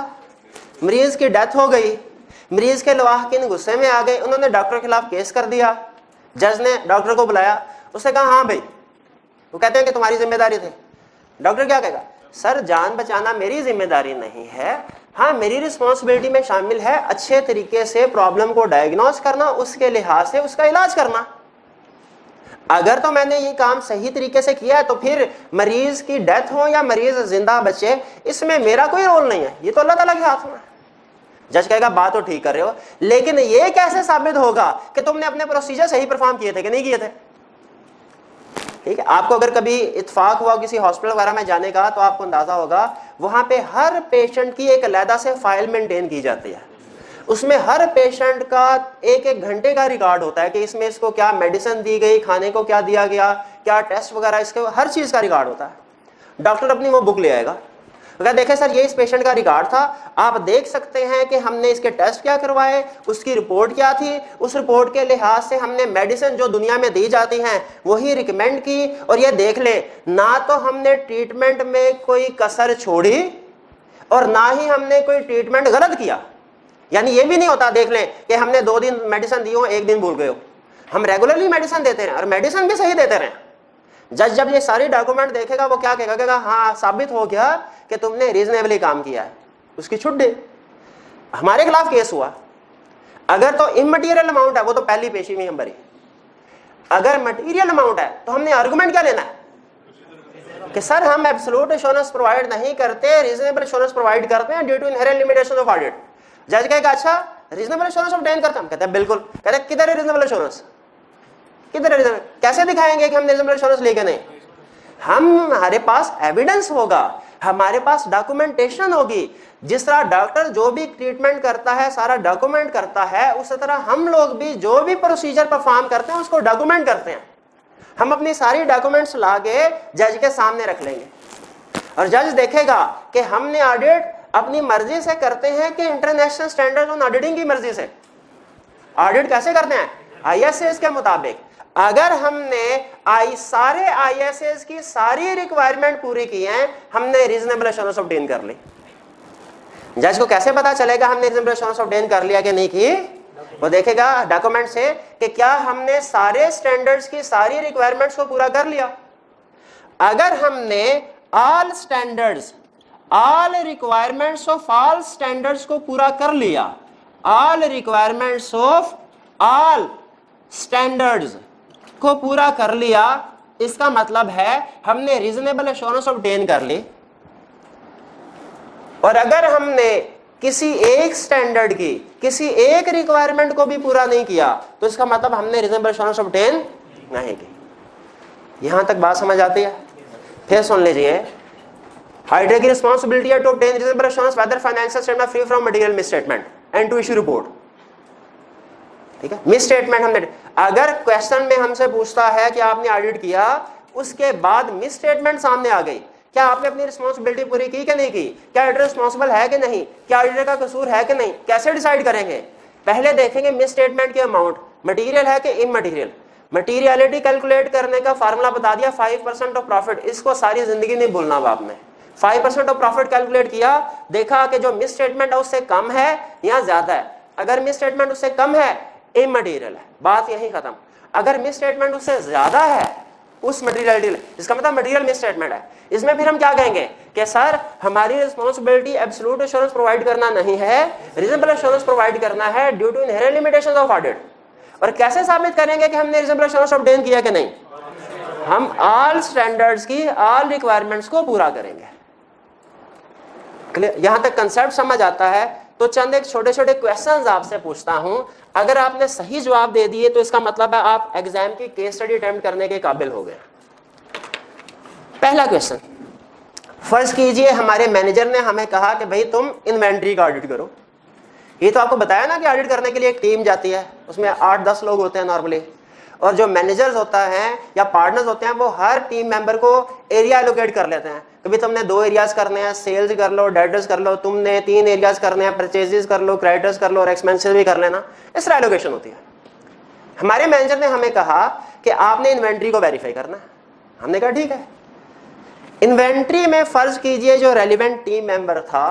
मरीज की डेथ हो गई, मरीज के लवाहकीन गुस्से में आ गए, उन्होंने डॉक्टर के खिलाफ केस कर दिया, जज ने डॉक्टर को बुलाया, उसने कहा हाँ भाई, वो कहते हैं कि तुम्हारी जिम्मेदारी थी। डॉक्टर क्या कहेगा? सर, जान बचाना मेरी जिम्मेदारी नहीं है, हाँ मेरी रिस्पॉन्सिबिलिटी में शामिल है अच्छे तरीके से प्रॉब्लम को डायग्नोस करना, उसके लिहाज से उसका इलाज करना। अगर तो मैंने ये काम सही तरीके से किया है तो फिर मरीज की डेथ हो या मरीज जिंदा बचे, इसमें मेरा कोई रोल नहीं है, ये तो अल्लाह ताला के हाथ में है। जज कहेगा बात तो ठीक कर रहे हो, लेकिन ये कैसे साबित होगा कि तुमने अपने प्रोसीजर सही परफॉर्म किए थे कि नहीं किए थे? ठीक है, आपको अगर कभी इत्तेफाक हुआ किसी हॉस्पिटल वगैरह में जाने का तो आपको अंदाजा होगा वहां पे हर पेशेंट की एक अलग से फाइल मेंटेन की जाती है, उसमें हर पेशेंट का एक एक घंटे का रिकॉर्ड होता है कि इसमें इसको क्या मेडिसिन दी गई, खाने को क्या दिया गया, क्या टेस्ट वगैरह, इसके हर चीज का रिकॉर्ड होता है। डॉक्टर अपनी वो बुक ले आएगा, अगर देखें सर ये इस पेशेंट का रिकॉर्ड था, आप देख सकते हैं कि हमने इसके टेस्ट क्या करवाए, उसकी रिपोर्ट क्या थी, उस रिपोर्ट के लिहाज से हमने मेडिसिन जो दुनिया में दी जाती हैं वही रिकमेंड की, और ये देख ले ना तो हमने ट्रीटमेंट में कोई कसर छोड़ी और ना ही हमने कोई ट्रीटमेंट गलत किया। यानी ये भी नहीं होता, देख लें कि हमने 2 दिन मेडिसिन दी हो, 1 दिन भूल गए हो, हम रेगुलरली मेडिसिन देते रहे और मेडिसिन भी सही देते रहे। जज जब ये सारी डॉक्यूमेंट देखेगा वो क्या कहेगा? कहेगा हाँ साबित हो गया कि तुमने रीजनेबली काम किया है, उसकी छुट्टी। हमारे खिलाफ केस हुआ, अगर तो इमटेरियल अमाउंट है वो तो पहली पेशी में हम भरी, अगर मटेरियल अमाउंट है तो हमने आर्गुमेंट क्या लेना है कि सर हम एब्सोल्यूट एश्योरेंस प्रोवाइड नहीं करते, रीजनेबल एश्योरेंस प्रोवाइड करते हैं due to inherent limitation of audit. जज कहेगा अच्छा रीजनेबल एश्योरेंस ऑब्टेन करते हैं? हम कहते हैं बिल्कुल। कहते हैं किधर है रीजनेबल एश्योरेंस, किधर है? कैसे दिखाएंगे कि हम रीजनेबल एश्योरेंस लेके नहीं? हमारे पास एविडेंस होगा, हमारे पास डॉक्यूमेंटेशन होगी। जिस तरह डॉक्टर जो भी ट्रीटमेंट करता है सारा डॉक्यूमेंट करता है, उसी तरह हम लोग भी जो भी प्रोसीजर परफॉर्म करते हैं उसको डॉक्यूमेंट करते हैं। हम अपनी सारी डॉक्यूमेंट्स लाके जज के सामने रख लेंगे और जज देखेगा कि हमने ऑडिट अपनी मर्जी से करते हैं कि इंटरनेशनल स्टैंडर्ड ऑन ऑडिटिंग की मर्जी से। ऑडिट कैसे करते हैं? ISAs के मुताबिक। अगर हमने सारे ISAs की सारी रिक्वायरमेंट पूरी की है, हमने रीजनेबल एश्योरेंस ऑब्टेन कर ली। जज को कैसे पता चलेगा हमने रीजनेबल एश्योरेंस ऑब्टेन कर लिया कि नहीं की? वो देखेगा डॉक्यूमेंट से कि क्या हमने सारे स्टैंडर्ड्स की सारी रिक्वायरमेंट्स को पूरा कर लिया। अगर हमने all standards, all requirements of all standards को पूरा कर लिया, all requirements of all standards को पूरा कर लिया, इसका मतलब है हमने रीजनेबल एश्योरेंस ऑब्टेन कर ली। और अगर हमने किसी एक स्टैंडर्ड की किसी एक रिक्वायरमेंट को भी पूरा नहीं किया तो इसका मतलब हमने रीजनेबल एश्योरेंस ऑब्टेन नहीं की। यहां तक बात समझ आती है? फिर सुन लीजिए, ऑडिटर की रिस्पांसिबिलिटी है to obtain reasonable assurance whether financial statement free from material misstatement and to issue report. ठीक है, मिस स्टेटमेंट हमने, अगर क्वेश्चन में हमसे पूछता है कि आपने ऑडिट किया, उसके बाद मिस स्टेटमेंट सामने आ गई, क्या आपने अपनी रिस्पांसिबिलिटी पूरी की कि नहीं की, क्या ऑडिटर रिस्पांसिबल है कि नहीं, क्या ऑडिटर का कसूर है कि नहीं, कैसे डिसाइड करेंगे? पहले देखेंगे मिस स्टेटमेंट की अमाउंट मटेरियल है कि इमटेरियल। मटेरियलिटी कैलकुलेट करने का फार्मूला बता दिया 5% ऑफ प्रॉफिट, इसको सारी जिंदगी नहीं भूलना बाप ने। 5% ऑफ प्रॉफिट कैलकुलेट किया, देखा कि जो मिस स्टेटमेंट है उससे कम है या ज्यादा है। अगर मिस स्टेटमेंट उससे कम है इमटेरियल है, बात यही खत्म। अगर मिस स्टेटमेंट उससे ज्यादा है उस मटेरियलिटी, इसका मतलब मटेरियल मिस स्टेटमेंट है। इसमें फिर हम क्या कहेंगे कि सर हमारी रिस्पांसिबिलिटी एब्सोल्यूट एश्योरेंस प्रोवाइड करना नहीं है, रीजनेबल एश्योरेंस प्रोवाइड करना है due to inherent limitations of audit. और कैसे साबित करेंगे कि हमने रीजनेबल एश्योरेंस ऑब्टेन किया कि नहीं? हम ऑल स्टैंडर्ड्स की ऑल रिक्वायरमेंट्स को पूरा करेंगे। यहां तक कंसेप्ट समझ आता है तो चंद एक छोटे छोटे क्वेश्चंस आपसे पूछता हूं, अगर आपने सही जवाब दे दिए तो इसका मतलब है आप एग्जाम की केस स्टडी अटेम्प्ट करने के काबिल हो गए। पहला क्वेश्चन, फर्ज कीजिए हमारे मैनेजर ने हमें कहा कि भाई तुम इन्वेंट्री का ऑडिट करो। ये तो आपको बताया ना कि ऑडिट करने के लिए एक टीम जाती है, उसमें 8-10 लोग होते हैं नॉर्मली, और जो मैनेजर्स होता है या पार्टनर्स होते हैं वो हर टीम मेंबर को एरिया एलोकेट कर लेते हैं। कभी तुमने 2 एरियाज करने हैं, सेल्स कर लो, डेटर्स कर लो, तुमने 3 एरियाज करने हैं, परचेजेस कर लो, क्रेडिटर्स कर लो और एक्सपेंसेस भी कर लेना, इस तरह एलोकेशन होती है। हमारे मैनेजर ने हमें कहा कि आपने इन्वेंट्री को वेरीफाई करना है। हमने कहा ठीक है। इन्वेंट्री में फर्ज कीजिए जो रेलिवेंट टीम मेंबर था,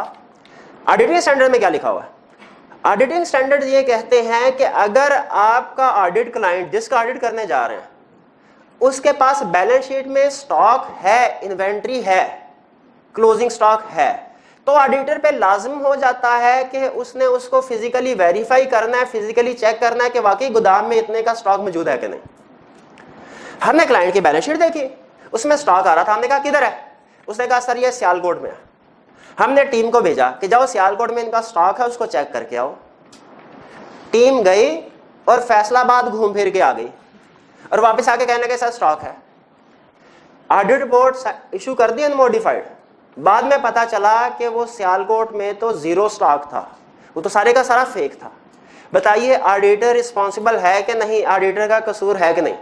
ऑडिटिंग स्टैंडर्ड में क्या लिखा हुआ है? ऑडिटिंग स्टैंडर्ड ये कहते हैं कि अगर आपका ऑडिट क्लाइंट जिसका ऑडिट करने जा रहे हैं उसके पास बैलेंस शीट में स्टॉक है, इन्वेंट्री है, क्लोजिंग स्टॉक है, तो ऑडिटर पे लाजिम हो जाता है कि उसने उसको फिजिकली वेरीफाई करना है, फिजिकली चेक करना है कि वाकई गोदाम में इतने का स्टॉक मौजूद है कि नहीं। हमने क्लाइंट की बैलेंस शीट देखी, उसमें स्टॉक आ रहा था। हमने कहा किधर है? उसने कहा सर ये सियालकोट में है। हमने टीम को भेजा कि जाओ सियालकोट में इनका स्टॉक है, उसको चेक करके आओ। टीम गई और फैसलाबाद घूम फिर के आ गई और वापस आके कहने के साथ स्टॉक है। ऑडिट रिपोर्ट इशू कर दी अनमोडिफाइड। बाद में पता चला कि वो सियालकोट में तो 0 स्टॉक था, वो तो सारे का सारा फेक था। बताइए ऑडिटर रिस्पॉन्सिबल है कि नहीं? ऑडिटर का कसूर है कि नहीं?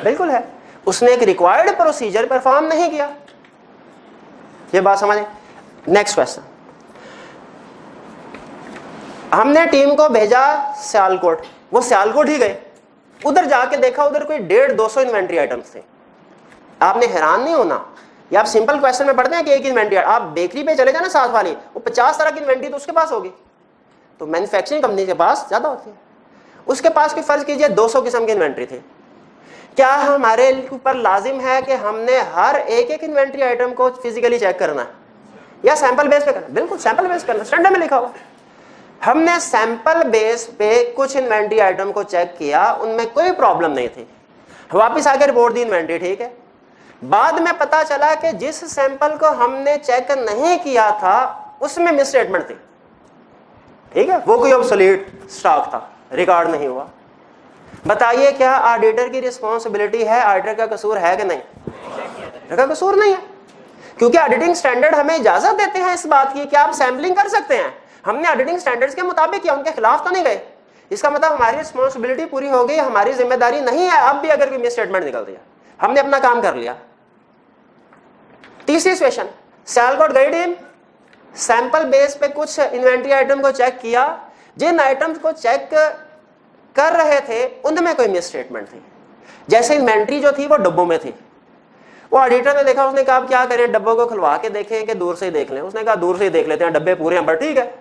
बिल्कुल है। उसने एक रिक्वायर्ड प्रोसीजर परफॉर्म नहीं किया। ये बात समझे? नेक्स्ट क्वेश्चन, हमने टीम को भेजा सियालकोट, वो सियालकोट ही गए। उधर जाके देखा उधर कोई 150-200 इन्वेंट्री आइटम्स थे। आपने हैरान नहीं होना, ये आप सिंपल क्वेश्चन में पढ़ते हैं कि एक इन्वेंट्री, आप बेकरी पे चले जाए ना साथ वाली, वो 50 तरह की इन्वेंट्री तो उसके पास होगी, तो मैन्युफैक्चरिंग कंपनी के पास ज्यादा होती है। उसके पास की फर्ज कीजिए 200 किस्म की इन्वेंट्री थी। क्या हमारे ऊपर लाजिम है कि हमने हर एक इन्वेंट्री आइटम को फिजिकली चेक करना है या सैंपल बेस पे करना? बिल्कुल सैंपल बेस करना, स्टैंडर्ड में लिखा हुआ। हमने सैंपल बेस पे कुछ इन्वेंट्री आइटम को चेक किया, उनमें कोई प्रॉब्लम नहीं थी। वापस आके रिपोर्ट दी इन्वेंट्री ठीक है। बाद में पता चला कि जिस सैंपल को हमने चेक नहीं किया था उसमें मिसस्टेटमेंट थी, ठीक है, वो कोई ऑब्सोलीट स्टॉक था, रिकॉर्ड नहीं हुआ। बताइए क्या ऑडिटर की रिस्पॉन्सिबिलिटी है? ऑडिटर का कसूर है कि नहीं? ऑडिटर का कसूर नहीं है, क्योंकि ऑडिटिंग स्टैंडर्ड हमें इजाजत देते हैं इस बात की कि आप सैम्पलिंग कर सकते हैं। हमने ऑडिटिंग स्टैंडर्ड्स के मुताबिक किया, उनके खिलाफ तो नहीं गए। इसका मतलब हमारी रिस्पॉन्सिबिलिटी पूरी हो गई, हमारी जिम्मेदारी नहीं है अब भी अगर कोई मिस स्टेटमेंट निकल दिया, हमने अपना काम कर लिया। तीसरी सिचुएशन, सियालकोट गई टीम, सैंपल बेस पे कुछ इन्वेंट्री आइटम को चेक किया, जिन आइटम्स को चेक कर रहे थे उनमें कोई मिस स्टेटमेंट थी। जैसे इन्वेंट्री जो थी वो डब्बों में थी, वो ऑडिटर ने देखा, उसने कहा आप क्या करें, डब्बों को खुलवा के देखें कि दूर से ही देख लें। उसने कहा दूर से ही देख लेते हैं, डब्बे पूरे हैं, पर ठीक है।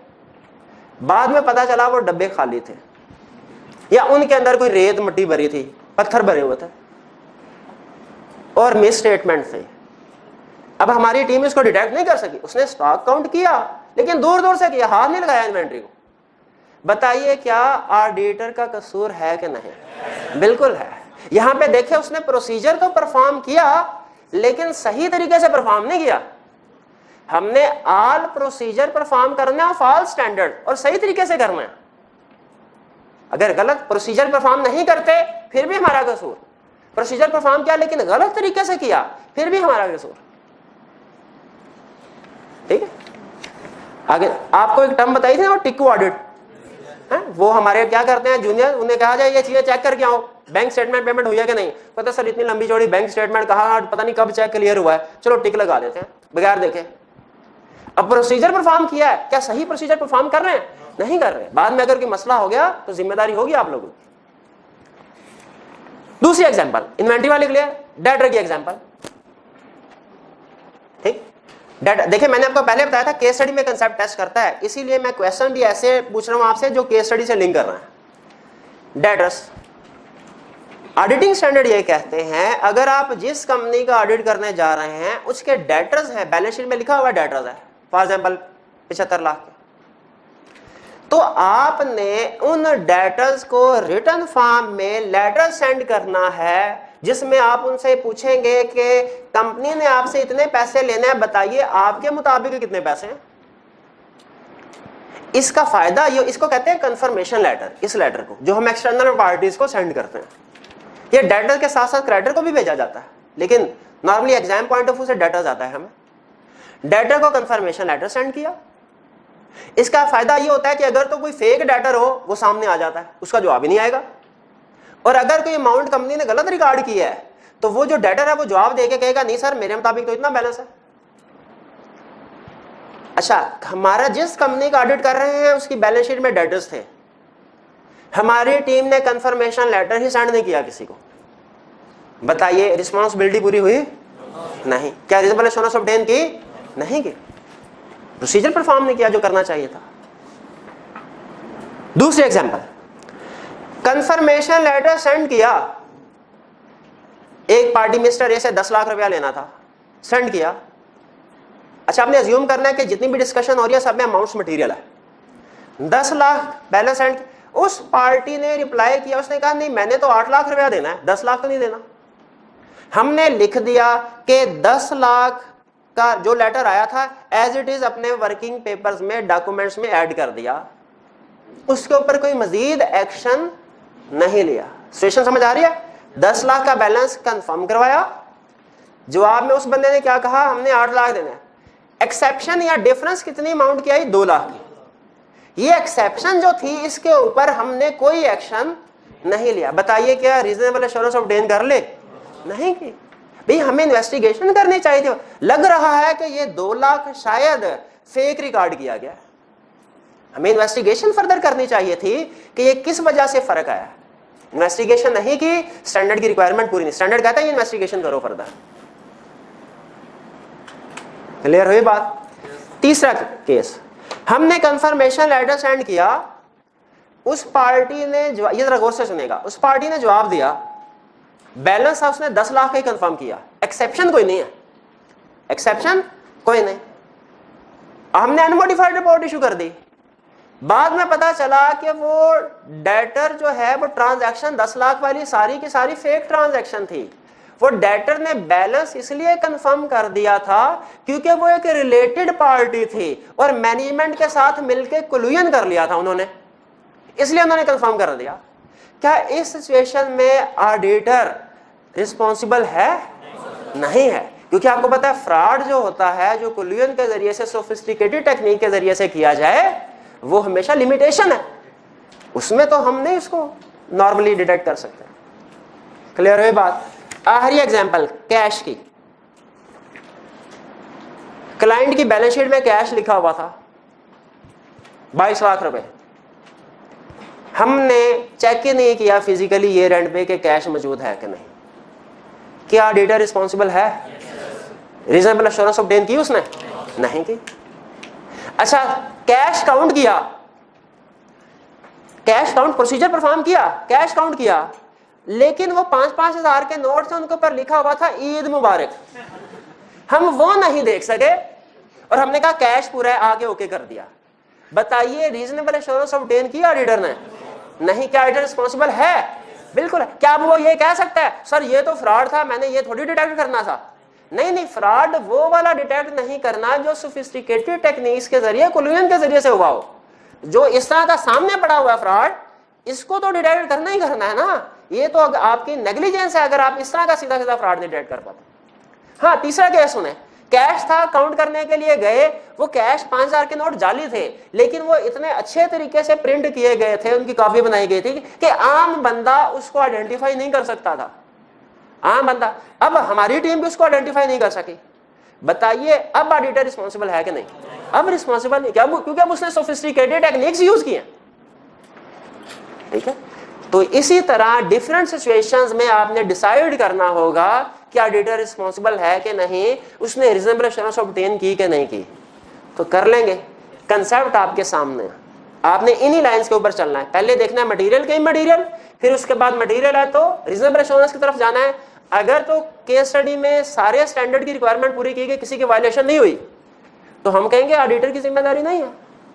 बाद में पता चला वो डब्बे खाली थे या उनके अंदर कोई रेत मिट्टी भरी थी, पत्थर भरे हुए थे और मिस स्टेटमेंट थे। अब हमारी टीम इसको डिटेक्ट नहीं कर सकी, उसने स्टॉक काउंट किया लेकिन दूर दूर से किया, हाथ नहीं लगाया इन्वेंट्री को। बताइए क्या ऑडिटर का कसूर है कि नहीं? बिल्कुल है। यहां पे देखिए उसने प्रोसीजर तो परफॉर्म किया लेकिन सही तरीके से परफॉर्म नहीं किया। हमने ऑल प्रोसीजर परफॉर्म करना है, ऑल स्टैंडर्ड, और सही तरीके से करना है। अगर गलत प्रोसीजर परफॉर्म नहीं करते फिर भी हमारा कसूर, प्रोसीजर परफॉर्म किया लेकिन गलत तरीके से किया फिर भी हमारा कसूर, ठीक है। आगे आपको एक टर्म बताई थी ना, टिक्कू ऑडिट है, वो हमारे क्या करते हैं जूनियर, उन्हें कहा जाए ये चीजें चेक करके आओ, बैंक स्टेटमेंट पेमेंट हुई है कि नहीं। पता सर इतनी लंबी चौड़ी बैंक स्टेटमेंट कहा, पता नहीं कब चेक क्लियर हुआ है, चलो टिक लगा देते हैं बगैर देखे। अब प्रोसीजर परफॉर्म किया है, क्या सही प्रोसीजर परफॉर्म कर रहे हैं? नहीं कर रहे। बाद में अगर कोई मसला हो गया तो जिम्मेदारी होगी आप लोगों की। दूसरी एग्जांपल इन्वेंट्री वाली क्लियर, डेटर की एग्जांपल, ठीक। डेटा देखिए मैंने आपको पहले बताया था केस स्टडी में कंसेप्ट टेस्ट करता है, इसीलिए मैं क्वेश्चन भी ऐसे पूछ रहा हूं आपसे जो केस स्टडी से लिंक कर रहा है। डेटर्स, ऑडिटिंग स्टैंडर्ड ये कहते हैं अगर आप जिस कंपनी का ऑडिट करने जा रहे हैं उसके डेटर्स है, बैलेंस शीट में लिखा हुआ डेटर्स है, फॉर एग्जांपल 75 लाख, तो आपने उन डेटर्स को रिटर्न फॉर्म में लेटर सेंड करना है जिसमें आप उनसे पूछेंगे कि कंपनी ने आपसे इतने पैसे लेने हैं, बताइए आपके मुताबिक कितने पैसे हैं। इसका फायदा ये, इसको कहते हैं कंफर्मेशन लेटर। इस लेटर को जो हम एक्सटर्नल पार्टीज को सेंड करते हैं, ये डेटर के साथ साथ क्रेडिटर को भी भेजा जाता है, लेकिन normally exam point of view से डेटर जाता है हमें। डेटर को कंफर्मेशन लेटर सेंड किया, इसका फायदा ये होता है कि अगर तो कोई फेक डेटर हो वो सामने आ जाता है, उसका जवाब ही नहीं आएगा। और अगर कोई अमाउंट कंपनी ने गलत रिकॉर्ड किया है तो वो जो डेटर है वो जवाब देके कहेगा नहीं सर मेरे मुताबिक तो इतना बैलेंस है। अच्छा, हमारा जिस कंपनी का ऑडिट कर रहे हैं उसकी बैलेंस शीट में डेटर्स थे, हमारी टीम ने कंफर्मेशन लेटर ही सेंड नहीं किया किसी को, बताइए रिस्पॉन्सिबिलिटी पूरी हुई? नहीं। क्या रीजनेबल एश्योरेंस ऑब्टेन की? नहीं की। प्रोसीजर परफॉर्म नहीं किया जो करना चाहिए था। दूसरी एग्जांपल, कंफर्मेशन लेटर सेंड किया, एक पार्टी मिस्टर ए से 10 लाख रुपया लेना था, सेंड किया। अच्छा, आपने अज्यूम करना है कि जितनी भी डिस्कशन हो रही है सब में अमाउंट्स मटेरियल है। 10 लाख बैलेंस सेंड, उस पार्टी ने रिप्लाई किया, उसने कहा नहीं मैंने तो 8 लाख रुपया देना है, 10 लाख तो नहीं देना। हमने लिख दिया कि 10 लाख का जो लेटर आया था एज इट इज अपने वर्किंग पेपर्स में डॉक्यूमेंट्स में ऐड कर दिया, उसके ऊपर कोई मजीद एक्शन नहीं लिया। सिचुएशन समझ आ रही है? 10 लाख का बैलेंस कंफर्म करवाया, जवाब में उस बंदे ने क्या कहा, हमने 8 लाख देना है। एक्सेप्शन या डिफरेंस कितनी अमाउंट की आई? 2 लाख की। ये एक्सेप्शन जो थी इसके ऊपर हमने कोई एक्शन नहीं लिया। बताइए क्या रीजनेबल एश्योरेंस ऑब्टेन कर ले? नहीं की। भाई हमें इन्वेस्टिगेशन करनी चाहिए थी। लग रहा है कि ये 2 लाख शायद फेक रिकॉर्ड किया गया, हमें इन्वेस्टिगेशन फर्दर करनी चाहिए थी कि ये किस वजह से फर्क आया। इन्वेस्टिगेशन नहीं की, स्टैंडर्ड की रिक्वायरमेंट पूरी नहीं। स्टैंडर्ड कहता है ये इन्वेस्टिगेशन करो फर्दर। क्लियर हुई बात? तीसरा केस, हमने कंफर्मेशन लेटर सेंड किया, उस पार्टी ने, ये जरा गौर से सुनेगा, उस पार्टी ने जवाब दिया, बैलेंस था उसने 10 लाख का ही कंफर्म किया, एक्सेप्शन कोई नहीं है, एक्सेप्शन कोई नहीं। हमने अनमोडिफाइड रिपोर्ट इशू कर दी। बाद में पता चला कि वो डेटर जो है वो ट्रांजैक्शन 10 लाख वाली सारी की सारी फेक ट्रांजैक्शन थी। वो डेटर ने बैलेंस इसलिए कंफर्म कर दिया था क्योंकि वो एक रिलेटेड पार्टी थी और मैनेजमेंट के साथ मिलकर कोलूजन कर लिया था उन्होंने, इसलिए उन्होंने कंफर्म कर दिया। क्या इस सिचुएशन में ऑडिटर रिस्पॉन्सिबल है? नहीं है, क्योंकि आपको पता है फ्रॉड जो होता है, जो कोलूजन के जरिए से, सोफिस्टिकेटेड टेक्निक के जरिए से किया जाए, वो हमेशा लिमिटेशन है, उसमें तो हम नहीं उसको नॉर्मली डिटेक्ट कर सकते। क्लियर हुई बात? आखिरी एग्जांपल कैश की। क्लाइंट की बैलेंस शीट में कैश लिखा हुआ था 22 लाख रुपए, हमने चेक ही नहीं किया फिजिकली ये रेंट पे कि कैश मौजूद है कि नहीं। क्या ऑडिटर रिस्पॉन्सिबल है? रीजनेबल एश्योरेंस ऑब्टेन की उसने? नहीं की। अच्छा, कैश काउंट किया, कैश काउंट प्रोसीजर परफॉर्म किया, कैश काउंट किया, लेकिन वो 5-5 हजार के नोट थे, उनके ऊपर लिखा हुआ था ईद मुबारक, हम वो नहीं देख सके और हमने कहा कैश पूरा है, आगे ओके कर दिया। बताइए रीजनेबल एश्योरेंस ऑब्टेन की ऑडिटर ने? नहीं। क्या ऑडिटर रिस्पॉन्सिबल है? बिल्कुल है। क्या अब वो ये कह सकता है सर ये तो फ्रॉड था, मैंने ये थोड़ी डिटेक्ट करना था? नहीं नहीं, फ्रॉड वो वाला डिटेक्ट नहीं करना जो सोफिस्टिकेटेड टेक्निक्स के जरिए, कोलूजन के जरिए से हुआ हो। जो इस तरह का सामने पड़ा हुआ फ्रॉड, इसको तो डिटेक्ट करना ही करना है ना। ये तो आपकी नेग्लिजेंस है अगर आप इस तरह का सीधा सीधा फ्रॉड नहीं डिटेक्ट कर पाते। हाँ, तीसरा केस सुने, कैश था, काउंट करने के लिए गए, वो कैश 5,000 के नोट जाली थे, लेकिन वो इतने अच्छे तरीके से प्रिंट किए गए थे, उनकी कॉपी बनाई गई थी कि आम बंदा उसको आइडेंटिफाई नहीं कर सकता था। आम बंदा, अब हमारी टीम भी उसको आइडेंटिफाई नहीं कर सकी। बताइए अब ऑडिटर रिस्पॉन्सिबल है कि नहीं? अब रिस्पॉन्सिबल नहीं, क्या? क्योंकि अब उसने सोफिस्टिकेटेड टेक्निक्स यूज किए। ठीक है, तो इसी तरह डिफरेंट सिचुएशंस में आपने डिसाइड करना होगा कि ऑडिटर रिस्पॉन्सिबल है कि नहीं, उसने रीजनेबल एश्योरेंस ऑब्टेन की कि नहीं की। तो कर लेंगे, कंसेप्ट आपके सामने, आपने इन्हीं लाइंस के ऊपर चलना है। पहले देखना है मटेरियल के मटेरियल, फिर उसके बाद मटेरियल है तो रीजनेबल एश्योरेंस की तरफ जाना है। अगर तो केस स्टडी में सारे स्टैंडर्ड की रिक्वायरमेंट पूरी की गई, किसी की वायलेशन नहीं हुई, तो हम कहेंगे ऑडिटर की जिम्मेदारी नहीं है,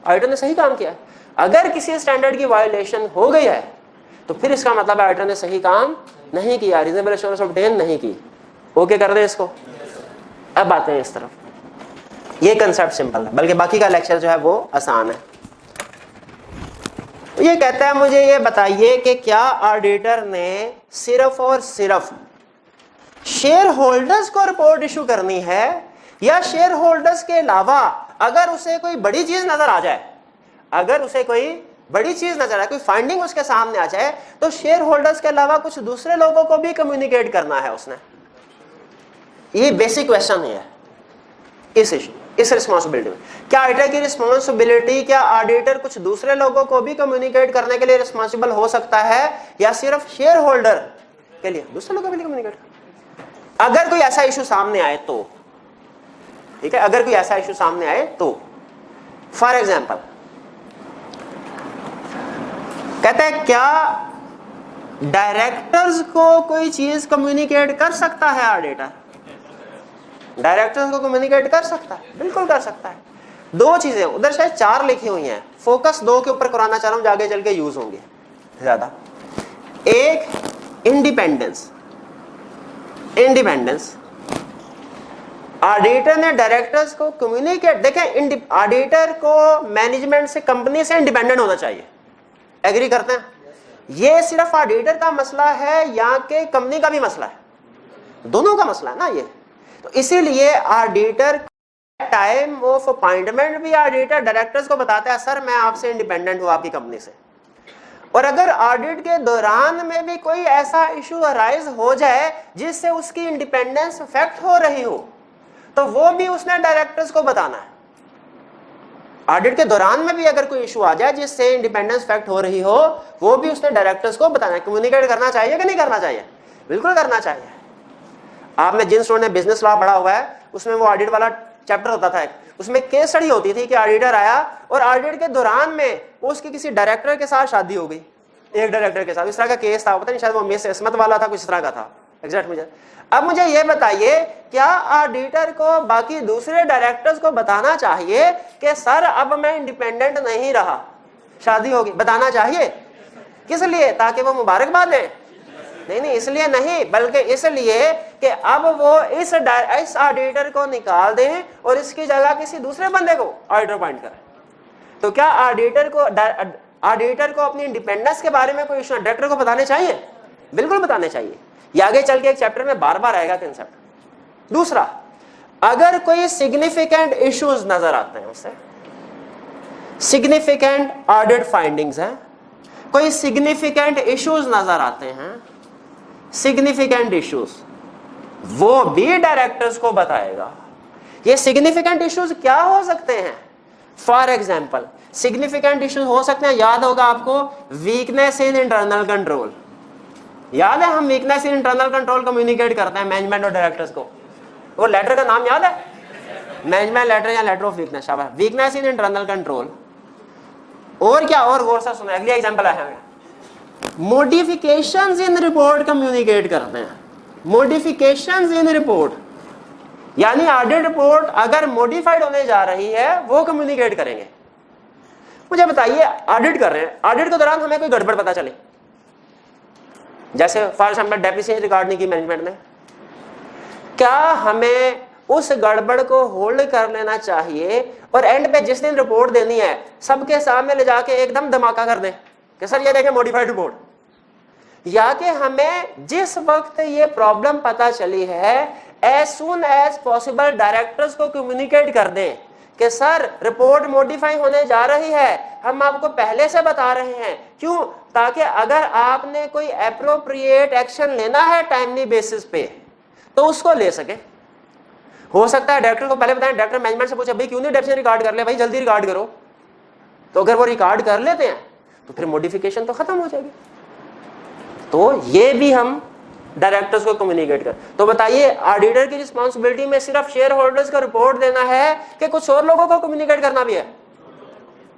ऑडिटर ने सही काम किया है। अगर किसी स्टैंडर्ड की वायलेशन हो गई है तो फिर इसका मतलब ऑडिटर ने सही काम नहीं किया, रीजनेबल एश्योरेंस ऑब्टेन नहीं की। ओके कर दे इसको। अब आते हैं इस तरफ, ये कंसेप्ट सिंपल है, बल्कि बाकी का लेक्चर जो है वो आसान है। ये कहता है मुझे ये बताइए कि क्या ऑडिटर ने सिर्फ और सिर्फ शेयर होल्डर्स को रिपोर्ट इशू करनी है, या शेयर होल्डर्स के अलावा अगर उसे कोई बड़ी चीज नजर आ जाए, अगर उसे कोई बड़ी चीज नजर आए, कोई फाइंडिंग उसके सामने आ जाए, तो शेयर होल्डर्स के अलावा कुछ दूसरे लोगों को भी कम्युनिकेट करना है उसने। ये बेसिक क्वेश्चन है इस रिस्पॉन्सिबिलिटी में। क्या ऑडिटर की रिस्पॉन्सिबिलिटी, क्या ऑडिटर कुछ दूसरे लोगों को भी कम्युनिकेट करने के लिए रिस्पॉन्सिबल हो सकता है, या सिर्फ शेयर होल्डर के लिए, दूसरे लोगों के लिए कम्युनिकेट? अगर कोई ऐसा इशू सामने आए तो, ठीक है, अगर कोई ऐसा इशू सामने आए तो फॉर एग्जाम्पल कहते हैं क्या डायरेक्टर्स को कोई चीज कम्युनिकेट कर सकता है ऑडिटर? डायरेक्टर्स को कम्युनिकेट कर सकता है, बिल्कुल कर सकता है। दो चीजें, उधर शायद 4 लिखी हुई हैं, फोकस 2 के ऊपर कराना चाह रहा हूं, आगे चल के यूज होंगे ज्यादा। एक इंडिपेंडेंस, ऑडिटर ने डायरेक्टर्स को कम्युनिकेट, देखें ऑडिटर को मैनेजमेंट से, कंपनी से इंडिपेंडेंट होना चाहिए, एग्री करते हैं? ये सिर्फ ऑडिटर का मसला है या कि कंपनी का भी मसला है? दोनों का मसला है ना ये। तो इसीलिए ऑडिटर टाइम ऑफ अपॉइंटमेंट भी ऑडिटर डायरेक्टर्स को बताता है, सर मैं आपसे इंडिपेंडेंट हूं, आपकी कंपनी से। और अगर ऑडिट के दौरान में भी कोई ऐसा इशू अराइज हो जाए जिससे उसकी इंडिपेंडेंस अफेक्ट हो रही हो, तो वो भी उसने डायरेक्टर्स को बताना है। ऑडिट के दौरान में भी अगर कोई इशू आ जाए जिससे इंडिपेंडेंस अफेक्ट हो रही हो, वो भी उसने डायरेक्टर्स को बताना है। कम्युनिकेट करना चाहिए कि नहीं करना चाहिए? बिल्कुल करना चाहिए। आपने जिन स्टूडेंट ने बिजनेस लॉ पढ़ा हुआ है, उसमें वो ऑडिट वाला चैप्टर होता था, उसमें केस स्टडी होती थी कि ऑडिटर आया और ऑडिट के दौरान में उसकी किसी डायरेक्टर के साथ शादी हो गई, एक डायरेक्टर के साथ, इस तरह का केस था, पता नहीं शायद वो मिस इसमत वाला था, कुछ इस तरह का था एग्जैक्ट मुझे। अब मुझे ये बताइए, क्या ऑडिटर को बाकी दूसरे डायरेक्टर्स को बताना चाहिए कि सर अब मैं इंडिपेंडेंट नहीं रहा, शादी होगी? बताना चाहिए। किस लिए? ताकि वो मुबारकबाद दें? नहीं, इसलिए नहीं, बल्कि इसलिए कि अब वो इस ऑडिटर को निकाल दें और इसकी जगह किसी दूसरे बंदे को ऑडिटर अपॉइंट करें। तो क्या ऑडिटर को अपनी इंडिपेंडेंस के बारे में कोई इशू डायरेक्टर को बताने चाहिए? बिल्कुल बताने चाहिए। ये आगे चल के एक चैप्टर में बार बार आएगा कंसेप्ट। दूसरा, अगर कोई सिग्निफिकेंट इश्यूज नजर आते हैं, उससे सिग्निफिकेंट ऑडिट फाइंडिंग्स हैं, कोई सिग्निफिकेंट इश्यूज नजर आते हैं, सिग्निफिकेंट इश्यूज, वो भी डायरेक्टर्स को बताएगा। ये सिग्निफिकेंट इश्यूज क्या हो सकते हैं? फॉर एग्जाम्पल सिग्निफिकेंट इश्यूज हो सकते हैं, याद होगा आपको, वीकनेस इन इंटरनल कंट्रोल। याद है हम weakness in internal control communicate करते हैं मैनेजमेंट और डायरेक्टर्स को। वो लेटर का नाम याद है? मैनेजमेंट लेटर या लेटर ऑफ वीकनेस। शाबाश, वीकनेस इन इंटरनल कंट्रोल। और क्या? और गौर से सुना, अगली एग्जांपल है, मॉडिफिकेशंस इन रिपोर्ट कम्युनिकेट करते हैं। मॉडिफिकेशंस इन रिपोर्ट यानी ऑडिट रिपोर्ट अगर मॉडिफाइड होने जा रही है वो कम्युनिकेट करेंगे। मुझे बताइए, ऑडिट कर रहे हैं, ऑडिट के दौरान हमें कोई गड़बड़ पता चले, जैसे फॉर एग्जाम्पल डेप्रिसिएशन रिकॉर्ड नहीं की मैनेजमेंट ने, क्या हमें उस गड़बड़ को होल्ड कर लेना चाहिए और एंड पे जिस दिन रिपोर्ट देनी है सबके सामने ले जाके एकदम धमाका कर दें कि सर ये देखें मॉडिफाइड रिपोर्ट? या कि हमें जिस वक्त ये प्रॉब्लम पता चली है as soon as possible directors को कम्युनिकेट कर दें कि सर रिपोर्ट मॉडिफाई होने जा रही है, हम आपको पहले से बता रहे हैं। क्यों? ताकि अगर आपने कोई एप्रोप्रिएट एक्शन लेना है टाइमली बेसिस पे तो उसको ले सके। हो सकता है डायरेक्टर को पहले बताएं, डायरेक्टर मैनेजमेंट से पूछे भाई क्यों नहीं डेप्रिसिएशन रिकॉर्ड कर ले, भाई जल्दी रिकॉर्ड करो। तो अगर वो रिकॉर्ड कर लेते हैं तो फिर मॉडिफिकेशन तो खत्म हो जाएगी। तो ये भी हम डायरेक्टर्स को कम्युनिकेट कर। तो बताइए, ऑडिटर की रिस्पांसिबिलिटी में सिर्फ शेयर होल्डर्स को रिपोर्ट देना है कि कुछ और लोगों को कम्युनिकेट करना भी है?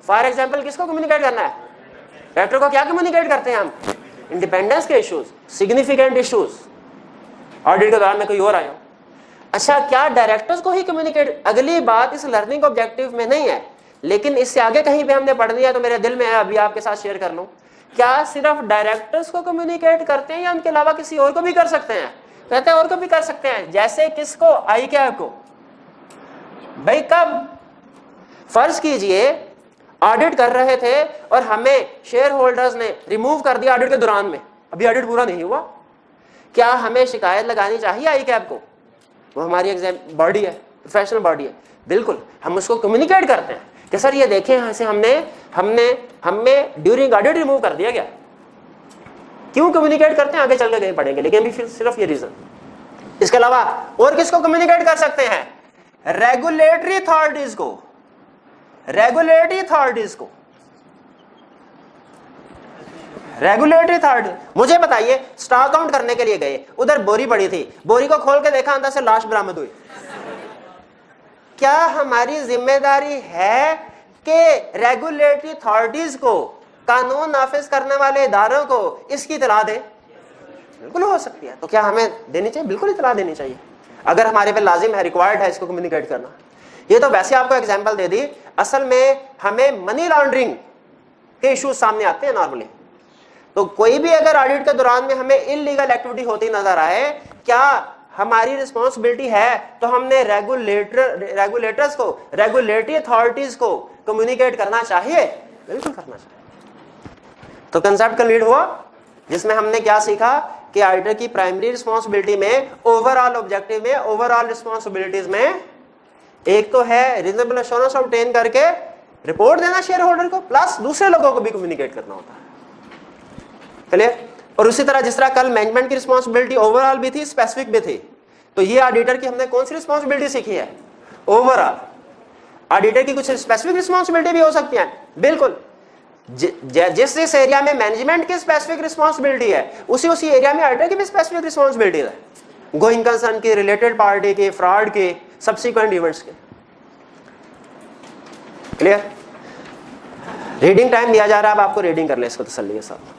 फॉर एग्जांपल किसको कम्युनिकेट करना है? डायरेक्टर को क्या कम्युनिकेट करते हैं हम? इंडिपेंडेंस के इश्यूज, सिग्निफिकेंट इश्यूज, ऑडिट के दौरान में कोई और आया। अच्छा, क्या डायरेक्टर्स को ही कम्युनिकेट? अगली बात इस लर्निंग ऑब्जेक्टिव में नहीं है, लेकिन इससे आगे कहीं भी हमने पढ़ लिया तो मेरे दिल में है, अभी आपके साथ शेयर कर लूं। क्या सिर्फ डायरेक्टर्स को कम्युनिकेट करते हैं या उनके अलावा किसी और को भी कर सकते हैं? कहते हैं और को भी कर सकते हैं। जैसे किसको? ICAP को। भाई कब? फर्ज कीजिए ऑडिट कर रहे थे और हमें शेयर होल्डर्स ने रिमूव कर दिया ऑडिट के दौरान में, अभी ऑडिट पूरा नहीं हुआ, क्या हमें शिकायत लगानी चाहिए आई कैब को? वो हमारी एग्जाम बॉडी है, प्रोफेशनल बॉडी है, बिल्कुल हम उसको कम्युनिकेट करते हैं कि सर ये देखें यहाँ से हमें ड्यूरिंग ऑडिट रिमूव कर दिया गया। क्यों कम्युनिकेट करते हैं आगे चल के कहीं पढ़ेंगे, लेकिन अभी फिर सिर्फ ये रीजन। इसके अलावा और किसको कम्युनिकेट कर सकते हैं? रेगुलेटरी अथॉरिटीज को, रेगुलेटरी अथॉरिटीज को, रेगुलेटरी अथॉरिटी। मुझे बताइए, स्टॉक काउंट करने के लिए गए, उधर बोरी पड़ी थी, बोरी को खोल के देखा, अंदर से लाश बरामद हुई। क्या हमारी जिम्मेदारी है कि रेगुलेटरी अथॉरिटीज को, कानून नाफिज करने वाले इदारों को इसकी इतला दें? बिल्कुल हो सकती है। तो क्या हमें देनी चाहिए? बिल्कुल इतला देनी चाहिए, अगर हमारे पे लाजिम है, रिक्वायर्ड है इसको कम्युनिकेट करना। ये तो वैसे आपको एग्जांपल दे दी, असल में हमें मनी लॉन्ड्रिंग के इश्यूज सामने आते हैं नॉर्मली। तो कोई भी अगर ऑडिट के दौरान में हमें इलीगल एक्टिविटी होती नजर आए, क्या हमारी रिस्पॉन्सिबिलिटी है तो हमने रेगुलेटर्स को, रेगुलेटरी अथॉरिटीज को कम्युनिकेट करना चाहिए? बिल्कुल करना चाहिए। तो कंसेप्ट कंप्लीट हुआ, जिसमें हमने क्या सीखा कि ऑडिटर की प्राइमरी रिस्पॉन्सिबिलिटी में, ओवरऑल ऑब्जेक्टिव में, ओवरऑल रिस्पॉन्सिबिलिटीज में एक तो है रीजनेबल एश्योरेंस ऑब्टेन करके रिपोर्ट देना शेयर होल्डर को, प्लस दूसरे लोगों को भी कम्युनिकेट करना होता है। क्लियर? और उसी तरह जिस तरह कल मैनेजमेंट की रिस्पॉन्सिबिलिटी ओवरऑल भी थी, स्पेसिफिक भी थी, तो ये ऑडिटर की हमने कौन सी रिस्पॉन्सिबिलिटी सीखी है? ओवरऑल। ऑडिटर की कुछ स्पेसिफिक रिस्पॉन्सिबिलिटी भी हो सकती है, बिल्कुल। जिस एरिया में मैनेजमेंट की स्पेसिफिक रिस्पॉन्सिबिलिटी है, उसी एरिया में ऑडिटर की भी स्पेसिफिक रिस्पॉन्सिबिलिटी है, गोइंग कंसर्न की, रिलेटेड पार्टी के, फ्रॉड के, सब्सिक्वेंट इवेंट्स के। क्लियर? रीडिंग टाइम दिया जा रहा है, अब आपको रीडिंग कर ले इसको तसल्ली के साथ।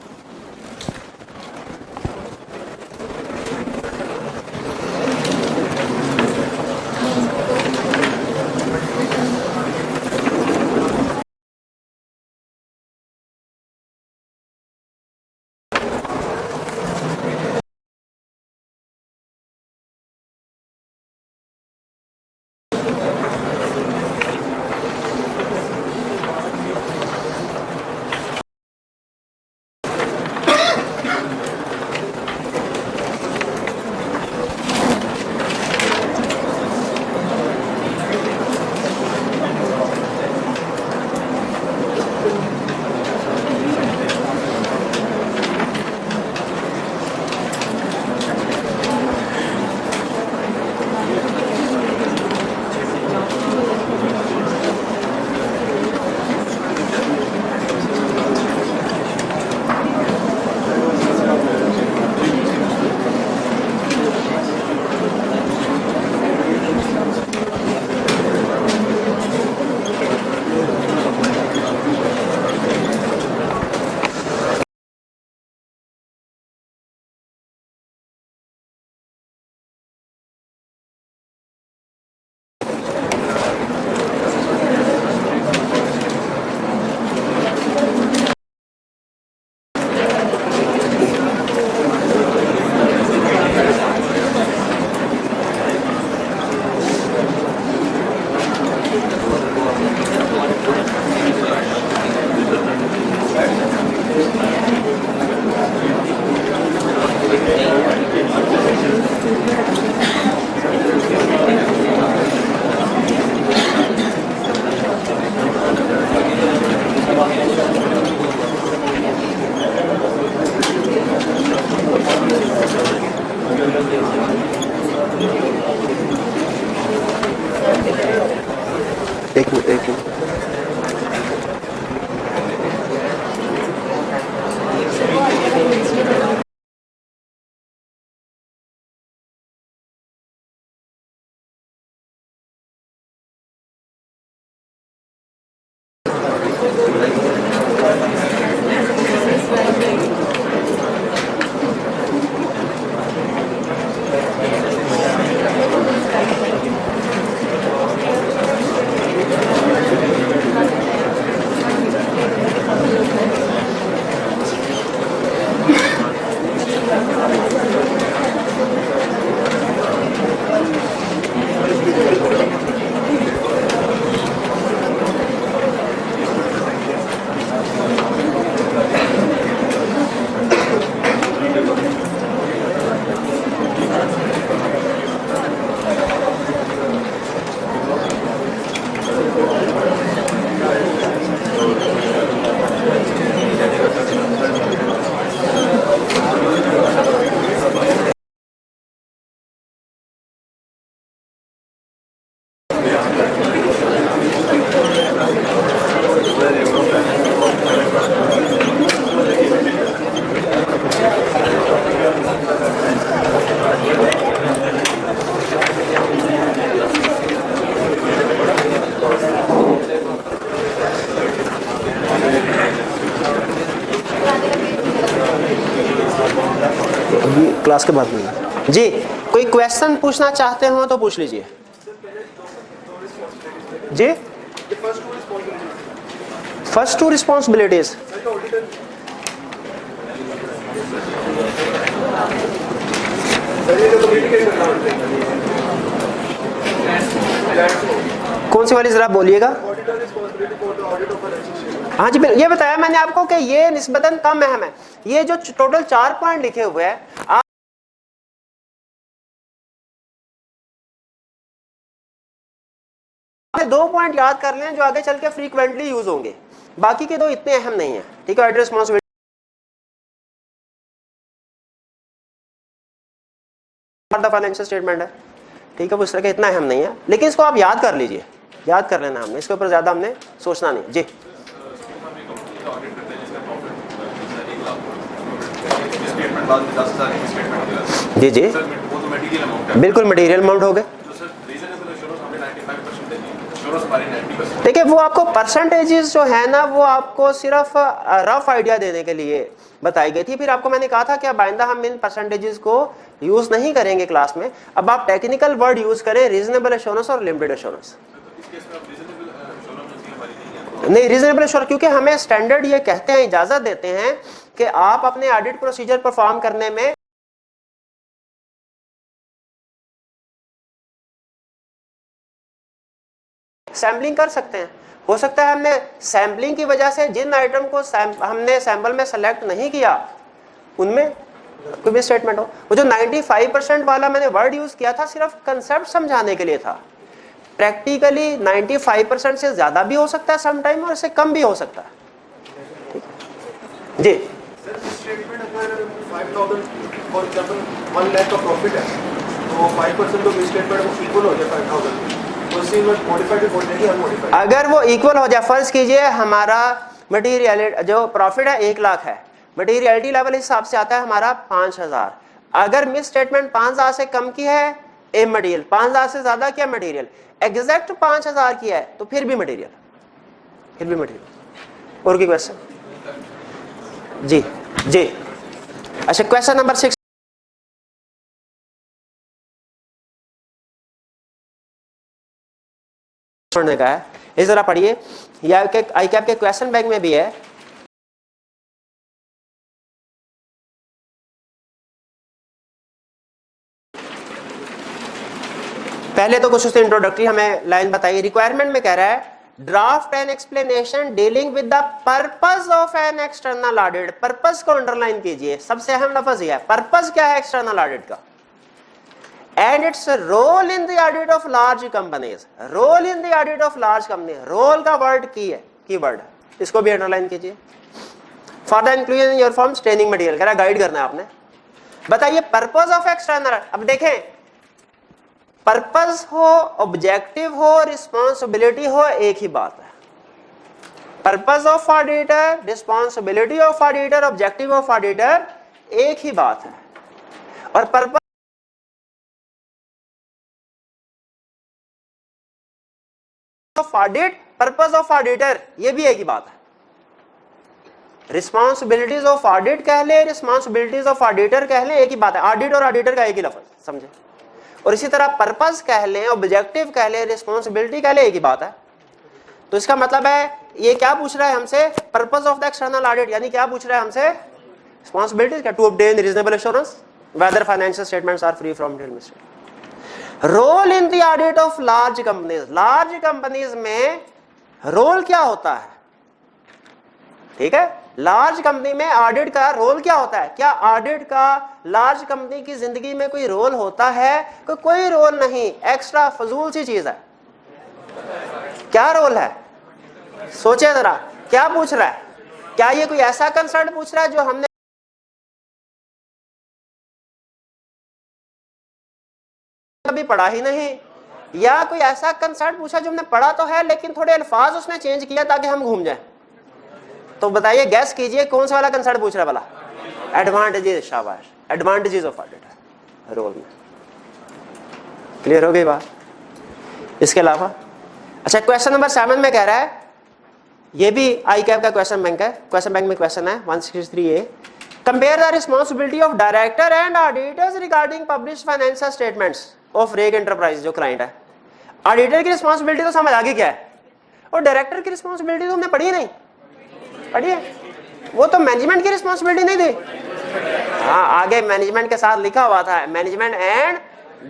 एक मिनट क्लास के बाद में जी कोई क्वेश्चन पूछना चाहते हो तो पूछ लीजिए जी। फर्स्ट टू रिस्पॉन्सिबिलिटीज कौन सी वाली जरा बोलिएगा। हाँ जी ये बताया मैंने आपको कि ये निस्बतन कम अहम है। ये जो टोटल 4 पॉइंट लिखे हुए हैं आप 2 पॉइंट याद कर लें जो आगे चल के फ्रीक्वेंटली यूज होंगे, बाकी के 2 इतने अहम नहीं है। ठीक है, ऑडिट रिस्पॉन्सिबिलिटी फाइनेंशियल स्टेटमेंट है, ठीक है, उस तरह का इतना अहम नहीं है, लेकिन इसको आप याद कर लीजिए, याद कर लेना हमने, इसके ऊपर ज्यादा हमने सोचना नहीं। जी जी जी बिल्कुल मटेरियल अमाउंट हो गए। देखिए वो आपको परसेंटेजेस जो है ना वो आपको सिर्फ रफ आइडिया देने के लिए बताई गई थी। फिर आपको मैंने कहा था कि अब आइंदा हम इन परसेंटेजेस को यूज नहीं करेंगे क्लास में, अब आप टेक्निकल वर्ड यूज करें, रीजनेबल एश्योरेंस और लिमिटेड एश्योरेंस। नहीं रीजनेबल एश्योरेंस क्योंकि हमें स्टैंडर्ड ये कहते हैं, इजाजत देते हैं कि आप अपने ऑडिट प्रोसीजर परफॉर्म करने में सैम्पलिंग कर सकते हैं। हो सकता है हमने सैम्पलिंग की वजह से जिन आइटम को हमने सैंपल में सेलेक्ट नहीं किया उनमें कोई भी स्टेटमेंट हो। वो जो 95% वाला मैंने वर्ड यूज किया था सिर्फ कंसेप्ट समझाने के लिए था। प्रैक्टिकली 95% से ज्यादा भी हो सकता है सम टाइम और इससे कम भी हो सकता है। ठीक है जी स्टेटमेंट अगर 5000 फॉर एग्जांपल 1 लाख का प्रॉफिट है तो 5% तो स्टेटमेंट वो इक्वल हो जाए 5000 अगर वो इक्वल हो जाए, फर्ज कीजिए हमारा मटेरियल जो प्रॉफिट है 1 लाख है, मटेरियलिटी लेवल हिसाब से आता है हमारा 5000। अगर मिस स्टेटमेंट 5000 से कम की है ए मटेरियल, 5000 से ज्यादा किया मटेरियल, एग्जैक्ट 5000 की है तो फिर भी मटेरियल, फिर भी मटेरियल। और की क्वेश्चन जी जी अच्छा क्वेश्चन नंबर 6 छोड़ने का है, इस जरा पढ़िए, या आई कैप के क्वेश्चन बैंक में भी है। पहले तो कुछ उसने इंट्रोडक्टरी हमें लाइन बताई। रिक्वायरमेंट में कह रहा है draft an explanation dealing with the purpose of an external audit. Purpose को अंडरलाइन कीजिए, सबसे अहम लफ्ज यह है पर्पस क्या है एक्सटर्नल ऑडिट का, and its role in the audit of large companies। role in the audit of large company, role का वर्ड की है, कीवर्ड, इसको भी अंडरलाइन कीजिए। For the inclusion in your forms training material, कह रहा गाइड करना है आपने। बताइए पर्पस ऑफ एक्सटर्नल, अब देखें पर्पस हो, ऑब्जेक्टिव हो, रिस्पॉन्सिबिलिटी हो, एक ही बात है। Purpose of auditor, responsibility of auditor, objective of auditor एक ही बात है। और purpose of audit, purpose of auditor ये भी एक ही बात है। रिस्पॉन्सिबिलिटीज ऑफ ऑडिट कह ले, रिस्पॉन्सिबिलिटीज ऑफ ऑडिटर कह ले, एक ही बात है। ऑडिट और ऑडिटर का एक ही लफ्ज समझे। और इसी तरह पर्पस कह ले, ऑब्जेक्टिव कह ले, रिस्पॉन्सिबिलिटी कह ले, एक ही बात है। तो इसका मतलब है ये क्या पूछ रहा है हमसे, purpose of the external audit, यानी क्या पूछ रहा है हमसे, रिस्पॉन्सिबिलिटीज का to obtain reasonable assurance whether financial statements are free from real mistake. Role in the audit of large companies, large companies में रोल क्या होता है, ठीक है, लार्ज कंपनी में ऑडिट का रोल क्या होता है। क्या ऑडिट का लार्ज कंपनी की जिंदगी में कोई रोल होता है? कोई रोल नहीं, एक्स्ट्रा फजूल सी चीज है। क्या रोल है, सोचे जरा, क्या पूछ रहा है? क्या ये कोई ऐसा कंसर्न पूछ रहा है जो हमने कभी पढ़ा ही नहीं, या कोई ऐसा कंसर्न पूछा जो हमने पढ़ा तो है लेकिन थोड़े अल्फाज उसने चेंज किया ताकि हम घूम जाएं? तो बताइए, गैस कीजिए कौन सा वाला कंसर्न पूछ रहा है वाला? एडवांटेजेस, शाबाश, एडवांटेजेस ऑफ ऑडिटर रोल में। क्लियर हो गई बात? इसके अलावा अच्छा क्वेश्चन नंबर 7 में कह रहा है, ये भी आई कैप का क्वेश्चन बैंक है, क्वेश्चन बैंक में क्वेश्चन है 163A, compare the responsibility of director and auditors regarding publish financial statements of रेग एंटरप्राइज। जो क्लाइंट है, ऑडिटर की रिस्पॉन्सिबिलिटी तो समझ आगे क्या है, और डायरेक्टर की रिस्पॉन्सिबिलिटी तो हमने पढ़ी नहीं, पढ़ी है, वो तो मैनेजमेंट की रिस्पॉन्सिबिलिटी नहीं थी। हाँ, आगे मैनेजमेंट के साथ लिखा हुआ था मैनेजमेंट एंड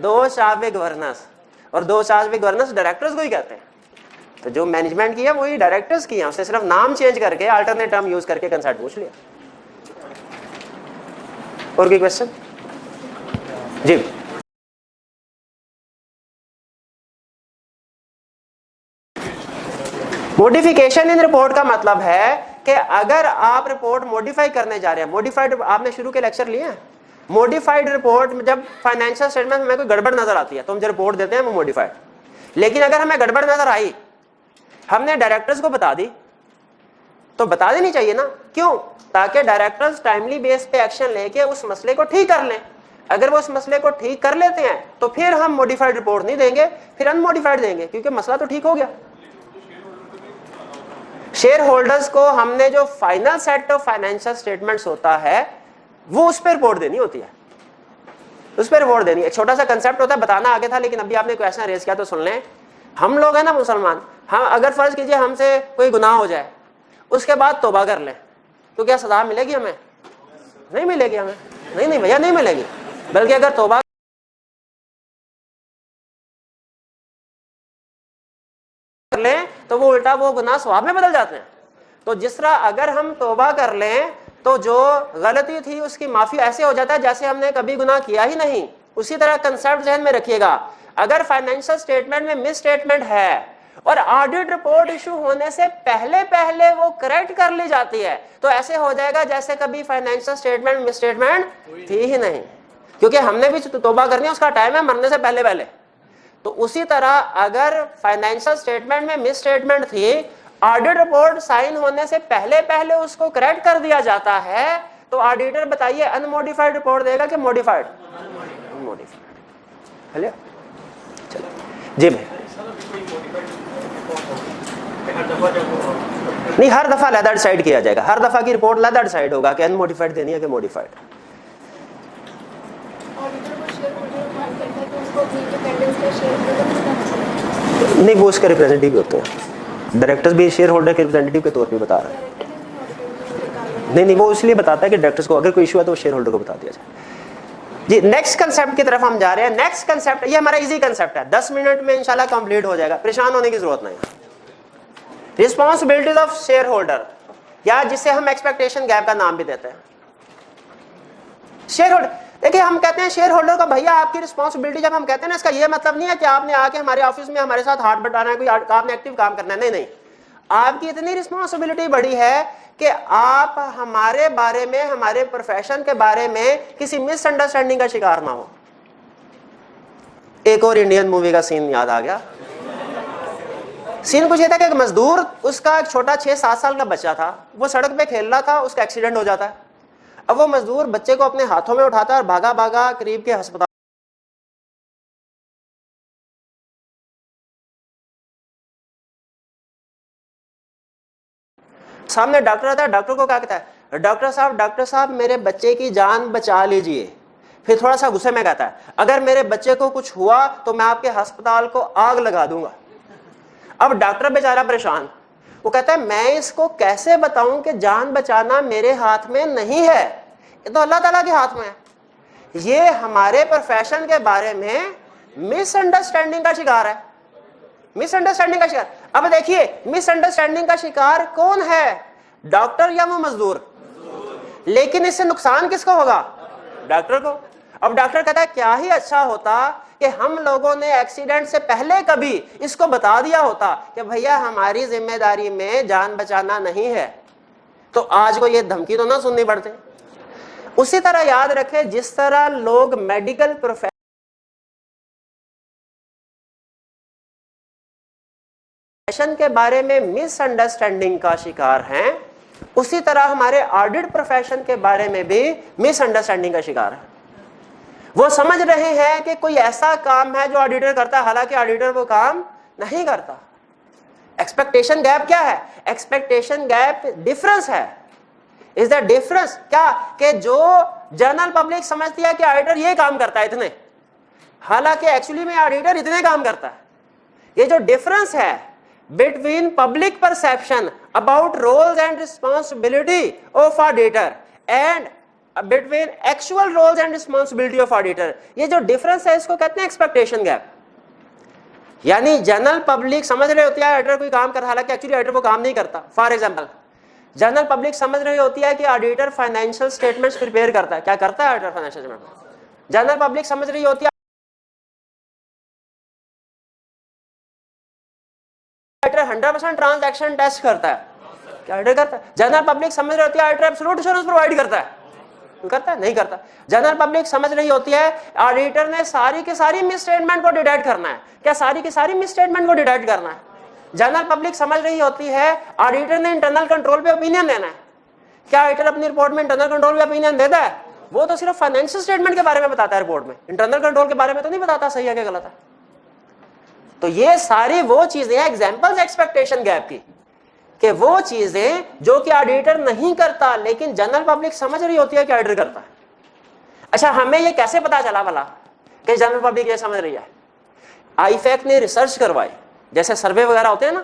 दोष ऑफ गवर्नेंस, और दोष ऑफ गवर्नेंस डायरेक्टर्स को ही कहते हैं। तो जो मैनेजमेंट की है वही डायरेक्टर्स की है, उससे सिर्फ नाम चेंज करके अल्टरनेट टर्म यूज करके कंसेप्ट पूछ लिया। और कोई क्वेश्चन? जी, मॉडिफिकेशन इन रिपोर्ट का मतलब है कि अगर आप रिपोर्ट मॉडिफाई करने जा रहे हैं, मॉडिफाइड आपने शुरू के लेक्चर लिए हैं, मॉडिफाइड रिपोर्ट में जब फाइनेंशियल स्टेटमेंट में कोई गड़बड़ नजर आती है तो हम जो रिपोर्ट देते हैं वो मॉडिफाइड। लेकिन अगर हमें गड़बड़ नजर आई, हमने डायरेक्टर्स को बता दी, तो बता देनी चाहिए ना, क्यों? ताकि डायरेक्टर्स टाइमली बेस पे एक्शन लेके उस मसले को ठीक कर लें। अगर वो उस मसले को ठीक कर लेते हैं तो फिर हम मॉडिफाइड रिपोर्ट नहीं देंगे, फिर अनमॉडिफाइड देंगे, क्योंकि मसला तो ठीक हो गया। शेयर होल्डर्स को हमने जो final set of financial statements होता है वो उस पर रिपोर्ट देनी होती है, उस पर रिपोर्ट देनी है। छोटा सा कंसेप्ट होता है, बताना आगे था लेकिन अभी आपने क्वेश्चन रेज किया तो सुन लें। हम लोग हैं ना मुसलमान, हम अगर फर्ज कीजिए हमसे कोई गुनाह हो जाए, उसके बाद तौबा कर लें, तो क्या सजा मिलेगी हमें? नहीं मिलेगी हमें, नहीं भैया नहीं मिलेगी। बल्कि अगर तौबा कर लें तो वो उल्टा वो गुनाह सवाब में बदल जाते हैं। तो जिस तरह अगर हम तौबा कर लें तो जो गलती थी उसकी माफी ऐसे हो जाता है जैसे हमने कभी गुनाह किया ही नहीं। उसी तरह कंसेप्ट ज़हन में रखिएगा, अगर फाइनेंशियल स्टेटमेंट में मिस स्टेटमेंट है और ऑडिट रिपोर्ट इशू होने से पहले पहले वो करेक्ट कर ली जाती है, तो ऐसे हो जाएगा जैसे कभी फाइनेंशियल स्टेटमेंट मिस स्टेटमेंट थी ही नहीं, क्योंकि हमने भी तौबा करनी है, उसका टाइम है मरने से पहले पहले। तो उसी तरह अगर फाइनेंशियल स्टेटमेंट में मिस स्टेटमेंट थी, ऑडिट रिपोर्ट साइन होने से पहले पहले उसको करेक्ट कर दिया जाता है, तो ऑडिटर बताइए अनमॉडिफाइड रिपोर्ट देगा कि मॉडिफाइड? अनमॉडिफाइड। चलो जी भाई। नहीं, हर दफा अलग डिसाइड किया जाएगा, हर दफा की रिपोर्ट अलग डिसाइड होगा कि अनमॉडिफाइड देनी है कि मॉडिफाइड। नहीं, वो उसके रिप्रेजेंटेटिव होते हैं, डायरेक्टर्स भी शेयर होल्डर के रिप्रेजेंटेटिव के तौर पे बता रहे हैं। नहीं, वो इसलिए बताता है कि डायरेक्टर्स को अगर कोई इशू है तो शेयर होल्डर को बता दिया जाए। जी, नेक्स्ट कंसेप्ट की तरफ हम जा रहे हैं। नेक्स्ट कंसेप्ट, ये हमारा इजी कंसेप्ट है, 10 मिनट में इंशाल्लाह कंप्लीट हो जाएगा, परेशान होने की जरूरत नहीं। रिस्पॉन्सिबिलिटीज ऑफ शेयर होल्डर, या जिसे हम एक्सपेक्टेशन गैप का नाम भी देते हैं। शेयर होल्डर, देखिए हम कहते हैं शेयर होल्डर का भैया आपकी रिस्पॉन्सिबिलिटी, जब हम कहते हैं ना, इसका ये मतलब नहीं है कि आपने आके हमारे ऑफिस में हमारे साथ हाथ बटाना है, कोई आपने एक्टिव काम करना है, नहीं। आपकी इतनी रिस्पॉन्सिबिलिटी बड़ी है कि आप हमारे बारे में, हमारे प्रोफेशन के बारे में किसी मिसअंडरस्टैंडिंग का शिकार ना हो। एक और इंडियन मूवी का सीन याद आ गया। सीन कुछ ये था कि एक मजदूर, उसका एक छोटा 6-7 साल का बच्चा था, वो सड़क पे खेल रहा था, उसका एक्सीडेंट हो जाता है। अब वो मजदूर बच्चे को अपने हाथों में उठाता है और भागा भागा करीब के अस्पताल। सामने डॉक्टर आता है, डॉक्टर को क्या कहता है, डॉक्टर साहब मेरे बच्चे की जान बचा लीजिए। फिर थोड़ा सा गुस्से में कहता है, अगर मेरे बच्चे को कुछ हुआ तो मैं आपके अस्पताल को आग लगा दूंगा। अब डॉक्टर बेचारा परेशान, वो कहता है मैं इसको कैसे बताऊं कि जान बचाना मेरे हाथ में नहीं है, ये तो अल्लाह ताला के हाथ में है। ये हमारे प्रोफेशन के बारे में मिसअंडरस्टैंडिंग का शिकार है, मिसअंडरस्टैंडिंग का शिकार। अब देखिए मिसअंडरस्टैंडिंग का शिकार कौन है, डॉक्टर या वो मजदूर? लेकिन इससे नुकसान किसको होगा? डॉक्टर को। अब डॉक्टर कहता है क्या ही अच्छा होता कि हम लोगों ने एक्सीडेंट से पहले कभी इसको बता दिया होता कि भैया हमारी जिम्मेदारी में जान बचाना नहीं है, तो आज को ये धमकी तो ना सुननी पड़ती। उसी तरह याद रखें, जिस तरह लोग मेडिकल प्रोफेशन के बारे में मिसअंडरस्टैंडिंग का शिकार हैं, उसी तरह हमारे ऑडिट प्रोफेशन के बारे में भी मिसअंडरस्टैंडिंग का शिकार है। वो समझ रहे हैं कि कोई ऐसा काम है जो ऑडिटर करता है, हालांकि ऑडिटर वो काम नहीं करता। एक्सपेक्टेशन गैप क्या है? एक्सपेक्टेशन गैप डिफरेंस है। इज द डिफरेंस क्या कि जो जनरल पब्लिक समझती है कि ऑडिटर ये काम करता है इतने, हालांकि एक्चुअली में ऑडिटर इतने काम करता है। ये जो डिफरेंस है between public perception about roles and responsibility of auditor and between actual roles and responsibility of auditor, ये जो डिफरेंस है इसको कहते हैं एक्सपेक्टेशन गैप। यानी जनरल पब्लिक समझ रही होती है ऑडिटर कोई काम कर, हालांकि एक्चुअली ऑडिटर वो काम नहीं करता। फॉर एग्जांपल जनरल पब्लिक समझ रही होती है कि ऑडिटर फाइनेंशियल स्टेटमेंट्स प्रिपेयर करता है। क्या करता है auditor? Financial statement. General public समझ रही होती है ऑडिटर 100% ट्रांजैक्शन टेस्ट करता है। क्या ऑडिटर करता है? जनरल पब्लिक समझ रही होती है ऑडिटर एब्सोल्यूट एश्योरेंस प्रोवाइड करता है। करता है? नहीं करता। जनरल पब्लिक समझ रही होती है ऑडिटर ने सारी की सारी मिस स्टेटमेंट को डिटेक्ट करना है। क्या सारी की सारी मिस स्टेटमेंट को डिटेक्ट करना है? जनरल पब्लिक समझ रही होती है ऑडिटर ने इंटरनल कंट्रोल पे ओपिनियन देना है। क्या ऑडिटर अपनी रिपोर्ट में इंटरनल कंट्रोल पे ओपिनियन देता है? वो तो सिर्फ फाइनेंशियल स्टेटमेंट के बारे में बताता है रिपोर्ट में, इंटरनल कंट्रोल के बारे में तो नहीं बताता सही है कि गलत है। तो ये सारी वो चीजें हैं एग्जांपल्स एक्सपेक्टेशन गैप की, कि वो चीजें जो कि ऑडिटर नहीं करता लेकिन जनरल पब्लिक समझ रही होती है कि ऑडिटर करता है। अच्छा, हमें ये कैसे पता चला भला कि जनरल पब्लिक ये समझ रही है? आईफैक ने रिसर्च करवाई, जैसे सर्वे वगैरह होते हैं ना,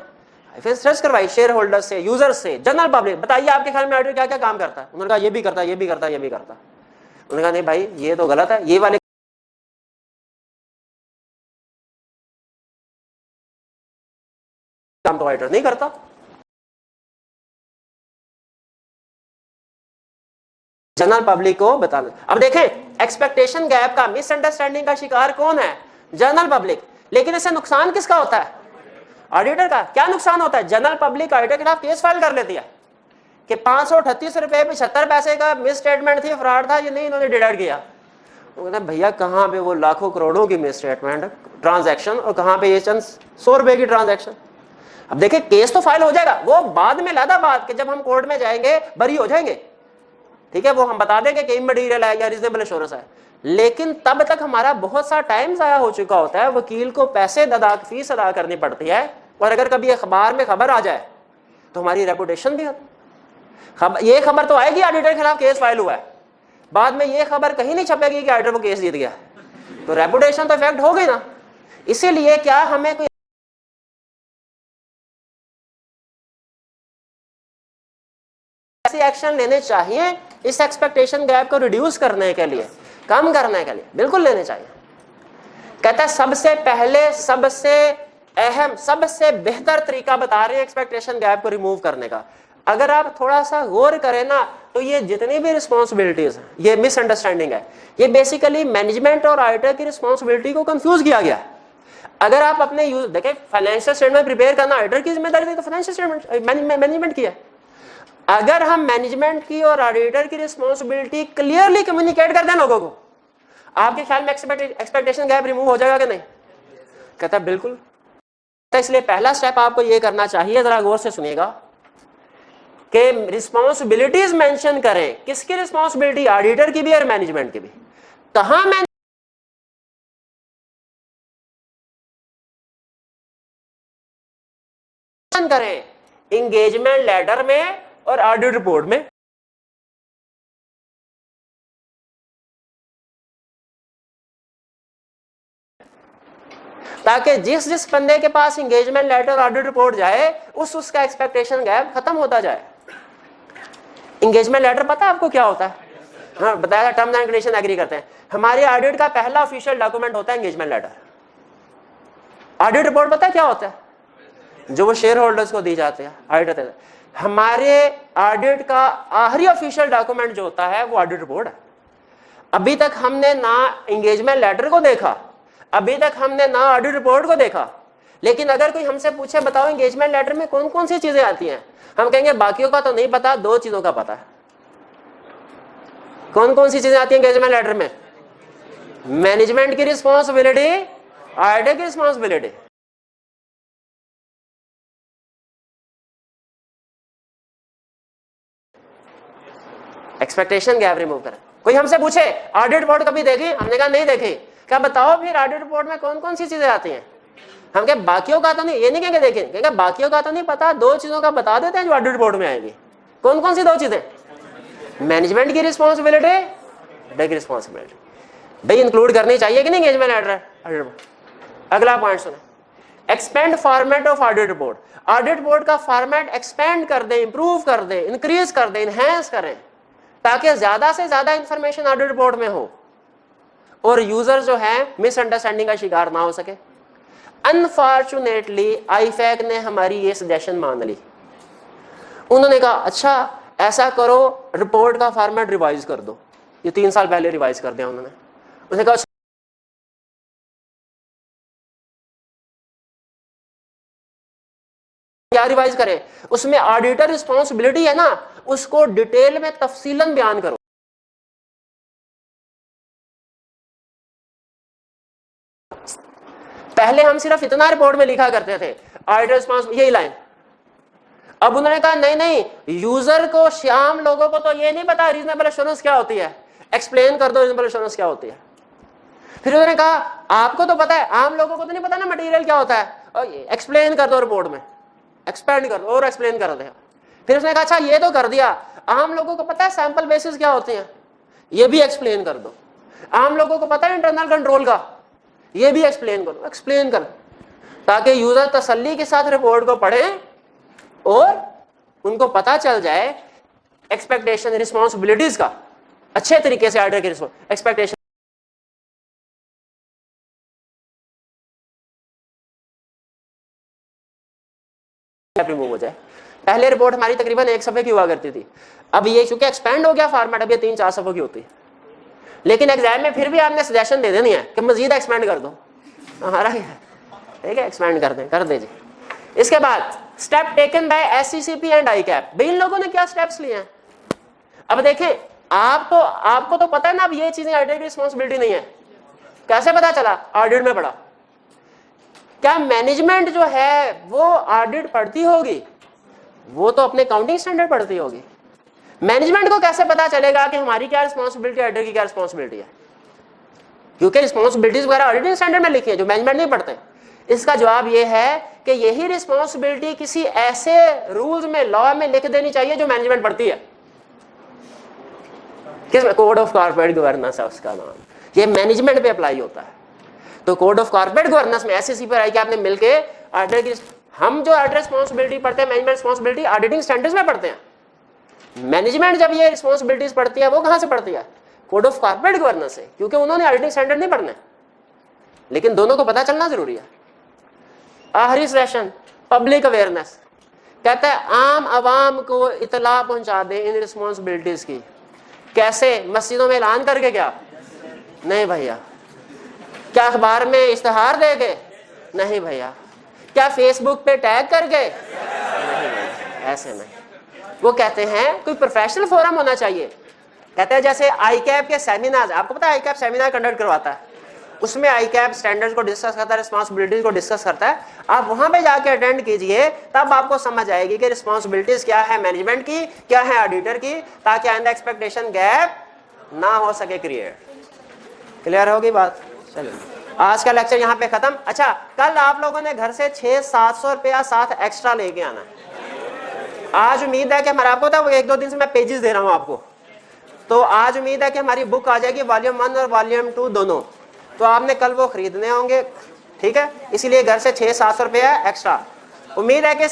आईफैक रिसर्च करवाई शेयर होल्डर से, यूजर से, जनरल पब्लिक। बताइए आपके ख्याल में ऑडिटर क्या क्या काम करता है? उन्होंने कहा ये भी करता है, ये भी करता है, ये भी करता है। उन्होंने कहा नहीं भाई ये तो गलत है, ये वाले काम तो ऑडिटर नहीं करता। जनरल पब्लिक को बताना। अब देखें एक्सपेक्टेशन गैप का, मिसअंडरस्टैंडिंग का शिकार कौन है? General public. लेकिन इससे नुकसान किसका होता है? ऑडिटर का। क्या नुकसान होता है? जनरल पब्लिक ऑडिटर के खिलाफ केस फाइल कर लेती है कि 538 रुपए 75 पैसे का मिस स्टेटमेंट थी, फ्रॉड था, ये नहीं इन्होंने डिडक्ट किया। भैया कहां पे वो लाखों करोड़ों की मिस स्टेटमेंट ट्रांजैक्शन और कहां पे ये चंद 100 रुपए की ट्रांजैक्शन। अब देखिए केस तो फाइल हो जाएगा, वो बाद में लादा बात कि जब हम कोर्ट में जाएंगे बरी हो जाएंगे, ठीक है, वो हम बता देंगे कि इमटेरियल है या रीजनेबल एश्योरेंस है। लेकिन तब तक हमारा बहुत सा टाइम जाया हो चुका होता है, वकील को पैसे फीस अदा करनी पड़ती है, और अगर कभी अखबार में खबर आ जाए तो हमारी रेपुटेशन भी ये खबर तो आएगी ऑडिटर के खिलाफ केस फाइल हुआ है, बाद में ये खबर कहीं नहीं छपेगी कि ऑडिटर को केस जीत गया, तो रेपुटेशन तो इफेक्ट हो गई ना। इसीलिए क्या हमें कोई ऐसे एक्शन लेने चाहिए इस एक्सपेक्टेशन गैप को रिड्यूस करने के लिए, कम करने के लिए? बिल्कुल लेने चाहिए। कहता है सबसे पहले, सबसे अहम, सबसे बेहतर तरीका बता रहे हैं एक्सपेक्टेशन गैप को रिमूव करने का। अगर आप थोड़ा सा गौर करें ना तो ये जितनी भी रिस्पॉन्सिबिलिटीज, ये मिसअंडरस्टैंडिंग है, ये बेसिकली मैनेजमेंट और ऑडिटर की रिस्पॉन्सिबिलिटी को कंफ्यूज किया गया। अगर आप अपने यूज देखें, फाइनेंशियल स्टेटमेंट प्रिपेयर करना ऑडिटर की जिम्मेदारी थी, तो फाइनेंशियल स्टेटमेंट मैनेजमेंट की है। अगर हम मैनेजमेंट की और ऑडिटर की रिस्पॉन्सिबिलिटी क्लियरली कम्युनिकेट कर दें लोगों को, आपके ख्याल में एक्सपेक्टेशन गैप रिमूव हो जाएगा कि नहीं? कहता बिल्कुल। तो इसलिए पहला स्टेप आपको ये करना चाहिए, जरा गौर से सुनिएगा, कि रिस्पॉन्सिबिलिटीज मेंशन करें। किसकी रिस्पॉन्सिबिलिटी? ऑडिटर की भी और मैनेजमेंट की भी। कहां मेंशन करें? एंगेजमेंट लेटर में और ऑडिट रिपोर्ट में। ताकि जिस जिस बंदे के पास एंगेजमेंट लेटर ऑडिट रिपोर्ट जाए उसका एक्सपेक्टेशन गैप खत्म होता जाए। एंगेजमेंट लेटर पता है आपको क्या होता है? हाँ बताया, टर्म्स एंड कंडीशन एग्री करते हैं। हमारे ऑडिट का पहला ऑफिशियल डॉक्यूमेंट होता है एंगेजमेंट लेटर। ऑडिट रिपोर्ट पता है क्या होता है? जो वो शेयर होल्डर्स को दी जाती है, ऑडिट। हमारे ऑडिट का आखिरी ऑफिशियल डॉक्यूमेंट जो होता है वो ऑडिट रिपोर्ट है। अभी तक हमने ना एंगेजमेंट लेटर को देखा, अभी तक हमने ना ऑडिट रिपोर्ट को देखा। लेकिन अगर कोई हमसे पूछे बताओ एंगेजमेंट लेटर में कौन कौन सी चीजें आती हैं, हम कहेंगे बाकियों का तो नहीं पता, दो चीजों का पता है। कौन कौन सी चीजें आती हैं एंगेजमेंट लेटर में? मैनेजमेंट की रिस्पॉन्सिबिलिटी, ऑडिटर की रिस्पॉन्सिबिलिटी। एक्सपेक्टेशन गैप रिमूव करें। कोई हमसे पूछे ऑडिट रिपोर्ट कभी देखी, हमने कहा नहीं देखी। क्या बताओ फिर ऑडिट रिपोर्ट में कौन कौन सी चीजें आती हैं? हम कहे बाकियों का तो नहीं, ये नहीं कहेंगे देखें, बाकियों का तो नहीं पता, दो चीजों का बता देते हैं जो ऑडिट रिपोर्ट में आएगी। कौन कौन सी दो चीजें? मैनेजमेंट की रिस्पॉन्सिबिलिटी, हेड की रिस्पॉन्सिबिलिटी। भाई इंक्लूड करनी चाहिए कि नहीं एंगेजमेंट लेटर। अगला पॉइंट सुनो, expand format of audit report. Audit report का फॉर्मेट एक्सपेंड कर दे, इंप्रूव कर दे, इंक्रीज कर दे, इनहेंस करें, ताकि ज्यादा से ज्यादा इंफॉर्मेशन ऑडिट रिपोर्ट में हो और यूजर जो है मिसअंडरस्टैंडिंग का शिकार ना हो सके। अनफॉर्चुनेटली आईफैक ने हमारी ये सजेशन मान ली। उन्होंने कहा अच्छा ऐसा करो, रिपोर्ट का फॉर्मेट रिवाइज कर दो। ये 3 साल पहले रिवाइज कर दिया उन्होंने। उसने कहा क्या रिवाइज करें, उसमें ऑडिटर रिस्पॉन्सिबिलिटी है ना, उसको डिटेल में तफसीलन बयान करो। पहले हम सिर्फ इतना रिपोर्ट में लिखा करते थे ऑडिटर रिस्पॉन्सिबिलिटी, यही लाइन। अब उन्होंने कहा नहीं नहीं, यूजर को, श्याम लोगों को तो ये नहीं पता रीजनेबल एश्योरेंस क्या होती है, एक्सप्लेन कर दो रीजनेबल एश्योरेंस क्या होती है। फिर उन्होंने कहा आपको तो पता है, आम लोगों को तो नहीं पता ना मटेरियल क्या होता है, एक्सप्लेन कर दो रिपोर्ट में, एक्सपेंड कर दो और एक्सप्लेन कर दे। फिर उसने कहा अच्छा ये तो कर दिया, आम लोगों को पता है सैंपल बेसिस क्या होते हैं, ये भी एक्सप्लेन कर दो। आम लोगों को पता है इंटरनल कंट्रोल का, ये भी एक्सप्लेन करो। एक्सप्लेन कर, ताकि यूजर तसल्ली के साथ रिपोर्ट को पढ़ें और उनको पता चल जाए एक्सपेक्टेशन रिस्पॉन्सिबिलिटीज का अच्छे तरीके से ऑर्डर की एक्सपेक्टेशन रिमूव हो जाए। पहले रिपोर्ट हमारी तकरीबन 1 सफ़े की हुआ करती थी, अब ये चूंकि एक्सपेंड हो गया फॉर्मेट, अब ये 3-4 सफ़ों की होती है। लेकिन एग्जाम में फिर भी आपने सजेशन दे देनी है कि मजीद एक्सपेंड कर दो, हमारा ठीक है, एक्सपेंड कर दे जी। इसके बाद step taken by SCCP and ICAP. भाई इन लोगों ने क्या स्टेप्स लिए हैं? अब देखें, आपको तो पता है ना, अब ये चीजें ऑडिट की रिस्पॉन्सिबिलिटी नहीं है। कैसे पता चला? ऑडिट में पढ़ा। क्या मैनेजमेंट जो है वो ऑडिट पढ़ती होगी? वो तो अपने अकाउंटिंग स्टैंडर्ड पढ़ती होगी। मैनेजमेंट को कैसे पता चलेगा कि हमारी क्या रिस्पॉन्सिबिलिटी है, ऑडिटर की क्या रिस्पॉन्सिबिलिटी है? क्योंकि रिस्पॉन्सिबिलिटीज वगैरह ऑडिटिंग स्टैंडर्ड में लिखी है जो मैनेजमेंट नहीं पढ़ते। इसका जवाब यह है कि यही रिस्पॉन्सिबिलिटी किसी ऐसे रूल्स में, लॉ में लिख देनी चाहिए जो मैनेजमेंट पढ़ती है। किसमें? कोड ऑफ कॉर्पोरेट गवर्नेंस है उसका नाम, ये मैनेजमेंट पे अप्लाई होता है। तो कोड ऑफ कॉर्पोरेट गवर्नेंस में एससीसी पर आई कि आपने मिलके ऑडिटर की, हम जो ऑडिटर रिस्पॉन्सिबिलिटी पढ़ते हैं, मैनेजमेंट रिस्पॉन्सिबिलिटी ऑडिटिंग स्टैंडर्ड्स में पढ़ते हैं। मैनेजमेंट जब ये रिस्पॉन्सिबिलिटीज पढ़ती है वो कहां से पढ़ती है? कोड ऑफ कॉर्पोरेट गवर्नेंस से, क्योंकि उन्होंने ऑडिटिंग स्टैंडर्ड नहीं पढ़ने। लेकिन दोनों को पता चलना जरूरी है। आखिरी सेशन पब्लिक अवेयरनेस, कहता है आम आवाम को इतला पहुंचा दे इन रिस्पॉन्सिबिलिटीज की। कैसे? मस्जिदों में ऐलान करके? क्या नहीं भैया। क्या अखबार में इश्तिहार दे के? नहीं भैया। क्या फेसबुक पे टैग करके? नहीं भैया, ऐसे नहीं। वो कहते हैं कोई प्रोफेशनल फोरम होना चाहिए। कहते हैं जैसे आईकैप के सेमिनार, आपको पता है आईकैप सेमिनार कंडक्ट करवाता है, उसमें आईकैप स्टैंडर्ड्स को डिस्कस करता है, रिस्पॉन्सिबिलिटीज को डिस्कस करता है। आप वहां पे जाके अटेंड कीजिए, तब आपको समझ आएगी कि रिस्पॉन्सिबिलिटीज क्या है मैनेजमेंट की, क्या है ऑडिटर की, ताकि आइंदा एक्सपेक्टेशन गैप ना हो सके क्रिएट। क्लियर होगी बात? चलिए आज का लेक्चर यहाँ पे खत्म। अच्छा, कल आप लोगों ने घर से 600-700 रुपया साथ एक्स्ट्रा लेके आना है। आज उम्मीद है कि हमारा, आपको था वो 1-2 दिन से मैं पेजेस दे रहा हूँ आपको, तो आज उम्मीद है कि हमारी बुक आ जाएगी वॉल्यूम 1 और वॉल्यूम 2 दोनों। तो आपने कल वो खरीदने होंगे, ठीक है? इसीलिए घर से 600-700 रुपया एक्स्ट्रा। उम्मीद है कि